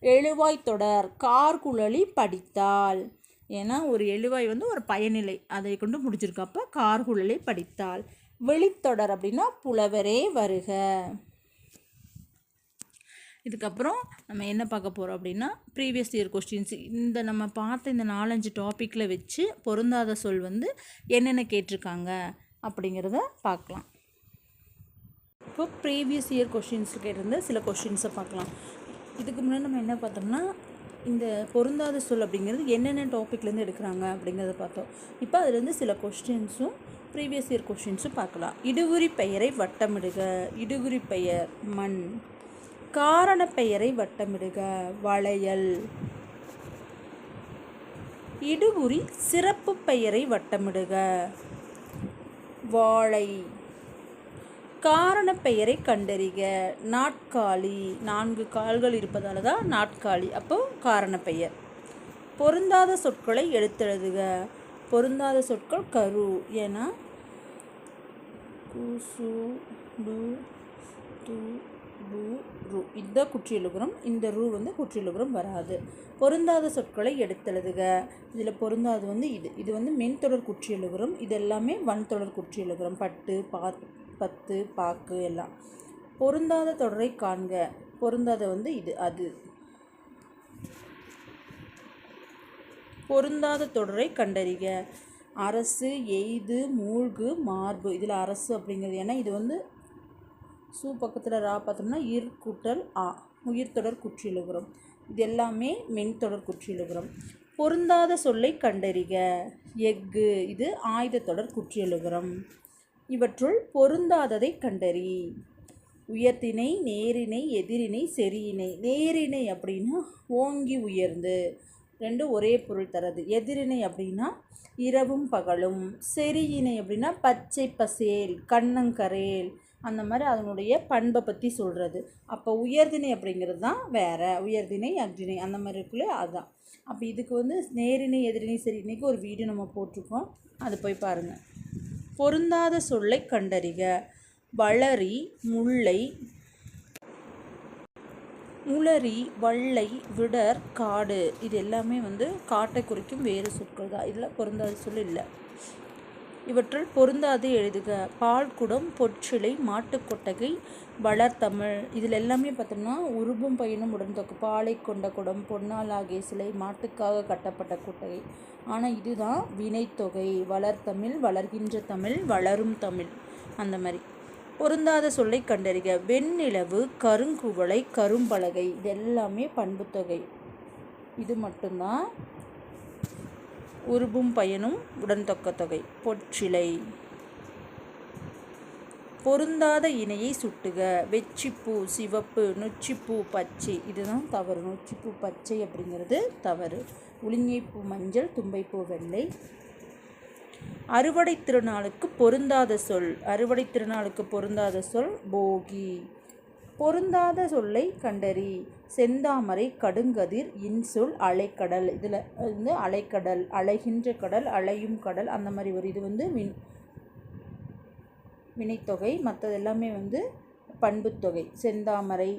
Speaker 1: எழுவாய் தொடர். கார்குழலி படித்தாள். ஏன்னா ஒரு எழுவாய் ஒரு பயனிலை, அதை கொண்டு முடிச்சிருக்கு, அப்போ கார்குழலி படித்தாள். வெளித்தொடர் அப்படின்னா புலவரே வருக. இதுக்கப்புறம் நம்ம என்ன பார்க்க போகிறோம் அப்படின்னா ப்ரீவியஸ் இயர் கொஸ்டின்ஸ். இந்த நம்ம பார்த்த இந்த 4-5 டாப்பிக்கில் வச்சு பொருந்தாத சொல் வந்து என்னென்ன கேட்டிருக்காங்க அப்படிங்கிறத பார்க்கலாம். இப்போ ப்ரீவியஸ் இயர் கொஸ்டின்ஸ் கேட்டிருந்த சில கொஸ்டின்ஸை பார்க்கலாம். இதுக்கு முன்னாடி நம்ம என்ன பார்த்தோம்னா இந்த பொருந்தாத சொல் அப்படிங்கிறது என்னென்ன டாப்பிக்லேருந்து எடுக்கிறாங்க அப்படிங்கிறத பார்த்தோம். இப்போ அதுலேருந்து சில கொஸ்டின்ஸும் ப்ரீவியஸ் இயர் கொஸ்டின்ஸும் பார்க்கலாம். இடுகுறி பெயரை வட்டமிடுக. இடுகுறி பெயர் மண். காரண பெயரை வட்டமிடுக. வளையல். இடுகுறி சிறப்பு பெயரை வட்டமிடுக. வாழை. காரண பெயரை கண்டறிக. நாட்காலி. 4 கால்கள் இருப்பதால தான் நாட்காலி, அப்போ காரண பெயர். பொருந்தாத சொற்களை எடுத்தெழுதுக. பொருந்தாத சொற்கள் கரு, ஏன்னா கு சு டு து ரு ரு இதுதான் குற்றியலுகரம். இந்த ரூ வந்து குற்றியலுகரம் வராது. பொருந்தாத சொற்களை எடுத்தெழுதுக. இதில் பொருந்தாது வந்து இது வந்து மென்தொடர் குற்றியலுகரம். இது எல்லாமே வன்தொடர் குற்றியலுகரம். பட்டு, பத்து, பாக்கு எல்லாம். பொருந்தாத தொடரை காண்க. பொருந்தாத வந்து அது. பொருந்தாத தொடரை கண்டறிக. அரசு, எய்து, மூழ்கு, மார்பு. இதில் அரசு அப்படிங்கிறது, ஏன்னா இது வந்து சு பக்கத்தில் ரா பார்த்தோம்னா இர் கூட்டல் ஆ, உயிர்த்தொடர் குற்றியலுகரம். இது எல்லாமே மென்தொடர் குற்றியலுகரம். பொருந்தாத சொல்லை கண்டறிக. எஃகு, இது ஆயுதத்தொடர் குற்றியலுகரம். இவற்றுள் பொருந்தாததை கண்டறி. உயர்த்திணை, நேரிணை, எதிரிணை, செரியிணை. நேரிணை அப்படின்னா ஓங்கி உயர்ந்து, ரெண்டும் ஒரே பொருள் தரது. எதிரிணை அப்படின்னா இரவும் பகலும். செரியிணை அப்படின்னா பச்சை பசேல், கண்ணங்கரேல், அந்த மாதிரி அதனுடைய பண்பை பற்றி சொல்கிறது. அப்போ உயர்திணை அப்படிங்கிறது தான் வேறு. உயர்திணை, அக்ரிணை அந்த மாதிரி இருக்குல்ல, அதுதான். அப்போ இதுக்கு வந்து நேரிணை, எதிரிணை, செரியிணைக்கு ஒரு வீடியோ நம்ம போட்டிருக்கோம், அது போய் பாருங்கள். பொருந்தாத சொல்லை கண்டறிக. வளரி, முல்லை, முளரி, வள்ளை, விடர், காடு. இது எல்லாமே வந்து காட்டை குறிக்கும் வேறு சொற்கள் தான். இதில் பொருந்தாத சொல் இல்லை. இவற்றுள் பொருந்தாது எழுதுக. பால்குடம், பொற்சிலை, மாட்டுக்கொட்டகை, வளர்த்தமிழ். இதில் எல்லாமே பார்த்தோம்னா உருபும் பயனும் உடன்தொக்கு. பாலை கொண்ட குடம், பொன்னால் ஆகிய சிலை, மாட்டுக்காக கட்டப்பட்ட கொட்டகை. ஆனால் இதுதான் வினைத்தொகை. வளர்த்தமிழ், வளர்கின்ற தமிழ், வளரும் தமிழ், அந்த மாதிரி. பொருந்தாத சொல்லை கண்டறிக. வெண்ணிலவு, கருங்குவளை, கரும்பலகை. இது எல்லாமே பண்புத்தொகை. இது மட்டும்தான் உருபும் பயனும் உடன்தொக்க தொகை. பொற்சிலை. பொருந்தாத இணையை சுட்டுக. வெச்சிப்பூ சிவப்பு, நொச்சிப்பூ பச்சை. இதுதான் தவறு. நொச்சிப்பூ பச்சை அப்படிங்கிறது தவறு. உளிஞைப்பூ மஞ்சள், தும்பைப்பூ வெள்ளை. அறுவடை திருநாளுக்கு பொருந்தாத சொல். அறுவடை திருநாளுக்கு பொருந்தாத சொல் போகி. பொருந்தாத சொல்லை கண்டறி. செந்தாமரை, கடுங்கதிர், இன்சொல், அலைக்கடல். இதில் வந்து அலைக்கடல், அலைகின்ற கடல், அலையும் கடல், அந்த மாதிரி ஒரு இது வந்து வினைத்தொகை. மற்றது எல்லாமே வந்து பண்புத்தொகை. செந்தாமரை,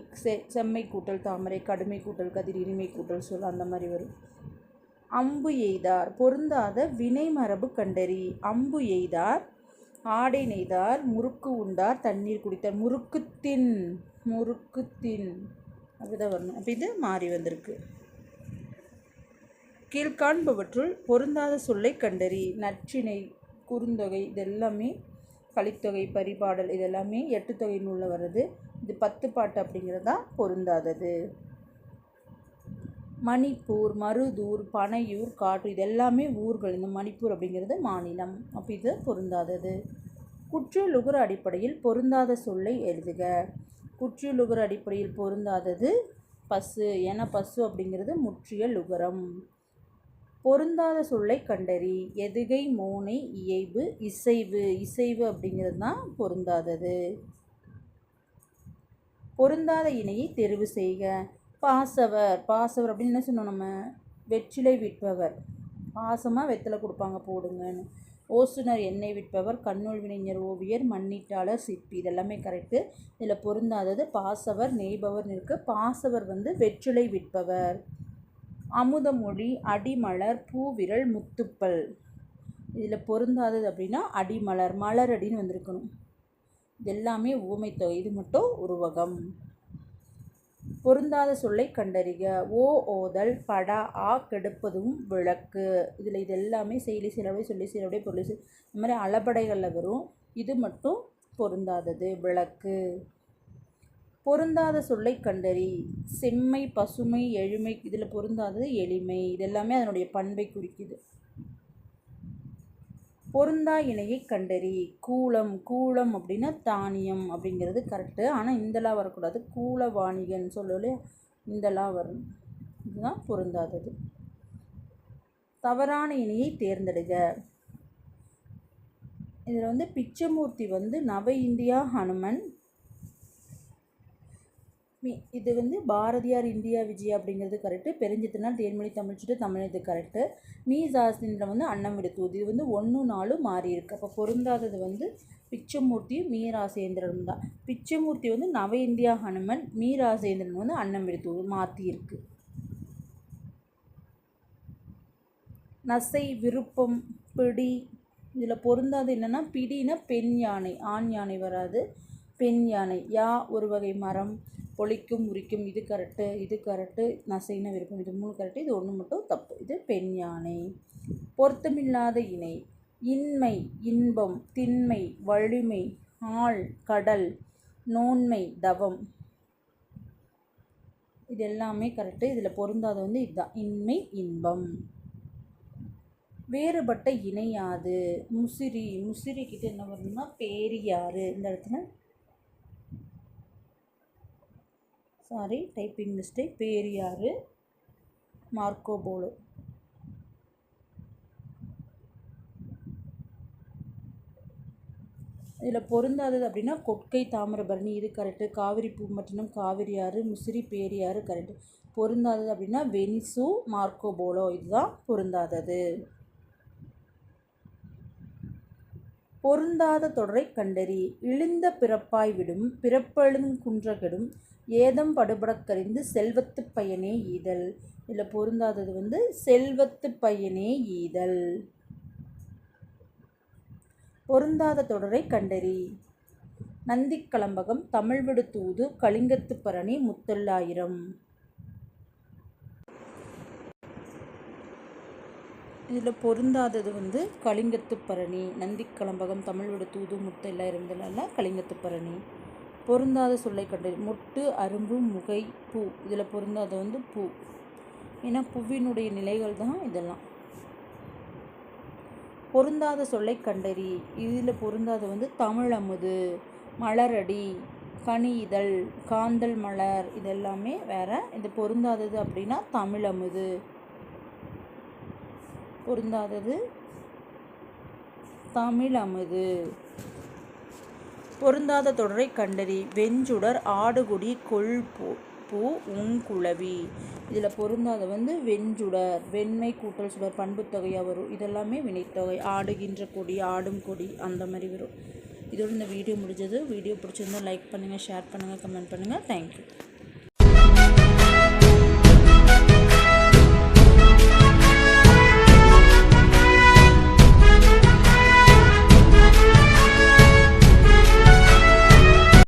Speaker 1: செம்மை கூட்டல் தாமரை, கடுமை கூட்டல் கதிர், இனிமை கூட்டல் சொல், அந்த மாதிரி வரும். அம்பு எய்தார். பொருந்தாத வினை மரபு கண்டறி. அம்பு எய்தார், ஆடை நெய்தார், முறுக்கு உண்டார், தண்ணீர் குடித்தார். முறுக்குத்தின், முறுக்குத்தின் அப்படிதான் வரணும். அப்போ இது மாறி வந்திருக்கு. கீழ்காண்பவற்றுள் பொருந்தாத சொல்லை கண்டறி. நற்றிணை, குறுந்தொகை, இதெல்லாமே கலித்தொகை, பரிபாடல், இதெல்லாமே 8 தொகை நூலில் வர்றது. இது 10 பாட்டு அப்படிங்கிறது தான் பொருந்தாதது. மணிப்பூர், மருதூர், பனையூர், காட்டு, இது எல்லாமே ஊர்கள். இந்த மணிப்பூர் அப்படிங்கிறது மாநிலம். அப்போ இது பொருந்தாதது. குற்றியலுகர அடிப்படையில் பொருந்தாத சொல்லை எழுதுக. குற்றியலுகர அடிப்படையில் பொருந்தாதது பசு, ஏன்னா பசு அப்படிங்கிறது முற்றிய லுகரம். பொருந்தாத சொல்லை கண்டறி. எதுகை, மோனை, இயைபு, இசைவு. இசைவு அப்படிங்கிறது தான் பொருந்தாதது. பொருந்தாத இணையை தெரிவு செய்க. பாசவர். பாசவர் அப்படின்னு என்ன சொன்னோம் நம்ம? வெற்றிலை விற்பவர். பாசமாக வெத்தலை கொடுப்பாங்க போடுங்கன்னு. ஓசுனர், எண்ணெய் விற்பவர். கண்ணூல் வினைஞர், ஓவியர், மண்ணீட்டாளர், சிற்பி. இதெல்லாமே கரெக்டு. இதில் பொருந்தாதது பாசவர், நெய்பவர்னு இருக்குது. பாசவர் வந்து வெற்றிலை விற்பவர். அமுதமொழி, அடிமலர், பூவிரல், முத்துப்பல். இதில் பொருந்தாதது அப்படின்னா அடிமலர், மலரடின்னு வந்திருக்கணும். இது எல்லாமே ஊமைத்தொகை. இது மட்டும் உருவகம். பொருந்தாத சொல்லை கண்டறிக. ஓ ஓதல், படா, ஆ கெடுப்பதும், விளக்கு. இதில் இது எல்லாமே செயலி சிலவுடை, சொல்லி சிலவுடை, பொருளை இந்த மாதிரி அளபடைகளில் வரும். இது மட்டும் பொருந்தாதது, விளக்கு. பொருந்தாத சொல்லை கண்டறி. செம்மை, பசுமை, எழுமை. இதில் பொருந்தாதது எளிமை. இது எல்லாமே அதனுடைய பண்பை குறிக்குது. பொருந்தா இணையை கண்டறி. கூலம். கூலம் அப்படின்னா தானியம் அப்படிங்கிறது கரெக்டு. ஆனால் இந்தலாம் வரக்கூடாது. கூல வாணிகன் சொல்லலே இந்தலாம் வரும். இதுதான் பொருந்தாதது. தவறான இணையை தேர்ந்தெடுக. இதில் பிச்சமூர்த்தி நவ இந்தியா ஹனுமன். இது பாரதியார் இந்தியா விஜயா அப்படிங்கிறது கரெக்டு. பெருஞ்சித்திரனால் தேன்மொழி தமிழ்ச்சிட்டு தமிழ் இது கரெக்டு. மீ ஜாஸ்தின்ற அன்னம் விடுத்தூது. இது 1 4 மாறி இருக்குது. அப்போ பொருந்தாதது பிச்சமூர்த்தியும் மீ ராசேந்திரனும் தான். பிச்சமூர்த்தி நவ இந்தியா ஹனுமன், மீ ராசேந்திரன் அன்னம் விடுத்தூது மாற்றி இருக்குது. நசை, விருப்பம், பிடி. இதில் பொருந்தாது என்னென்னா பிடினா பெண் யானை, ஆண் யானை வராது, பெண் யானை. யா ஒரு வகை மரம், பொழிக்கும், உரிக்கும். இது கரெக்டு, இது கரெக்டு. நசைன விருப்பம், இது 3 கரெக்டு. இது 1 மட்டும் தப்பு. இது பெண் யானை. பொருத்தமில்லாத இணை. இன்மை, இன்பம், திண்மை, வலிமை, ஆள், கடல், நோன்மை, தவம். இது எல்லாமே கரெக்டு. இதில் பொருந்தாத இதுதான் இன்மை, இன்பம். வேறுபட்ட இணையாது. முசிறி. முசிறிக்கிட்ட என்ன வருதுன்னா பேரியாறு. இந்த இடத்துல டைப்பிங் மிஸ்டேக். பேரியாறு, மார்க்கோபோலோ. இதில் பொருந்தாதது அப்படின்னா கொட்கை, தாமிரபரணி. இது கரெக்டு. காவிரி, பூம்பட்டினம், காவிரி ஆறு, முசிறி, பேரியாறு கரெக்டு. பொருந்தாதது அப்படின்னா வெனிசு, மார்க்கோபோலோ. இதுதான் பொருந்தாதது. பொருந்தாத தொடரை கண்டறி. இழிந்த பிறப்பாய் விடும், பிறப்பெழும் குன்றகெடும், ஏதம் படுபடக்கறிந்து செல்வத்து பயனே ஈதல். இதில் பொருந்தாதது செல்வத்து பயனே ஈதல். பொருந்தாத தொடரை கண்டறி. நந்திக்கலம்பகம், தமிழ்விடு தூது, கலிங்கத்து பரணி, முத்தொள்ளாயிரம். இதில் பொருந்தாதது கலிங்கத்து பரணி. நந்திக்கலம்பகம், தமிழ்விடு தூது, முத்தொள்ளாயிரம். இதெல்லாம் கலிங்கத்து பரணி. பொருந்தாத சொல்லை கண்டறி. மொட்டு, அரும்பு, முகை, பூ. இதில் பொருந்தாத பூ. ஏன்னா புவியினுடைய நிலைகள் தான் இதெல்லாம். பொருந்தாத சொல்லை கண்டறி. இதில் பொருந்தாத தமிழமுது, மலரடி, கனி இதழ், காந்தல் மலர். இதெல்லாமே வேறு. இது பொருந்தாதது அப்படின்னா தமிழமுது. பொருந்தாதது தமிழமுது. பொருந்தாத தொடரை கண்டறி. வெஞ்சுடர், ஆடுகுடி, கொள் பூ, உங்குளவி. இதில் பொருந்தாத வெஞ்சுடர். வெண்மை கூட்டல் சுடர் பண்புத்தொகையாக வரும். இதெல்லாமே வினைத்தொகை. ஆடுகின்ற கொடி, ஆடும் கொடி அந்த மாதிரி வரும். இதோடு இந்த வீடியோ முடிஞ்சது. வீடியோ பிடிச்சிருந்தால் லைக் பண்ணுங்கள், ஷேர் பண்ணுங்கள், கமெண்ட் பண்ணுங்கள். தேங்க்யூ.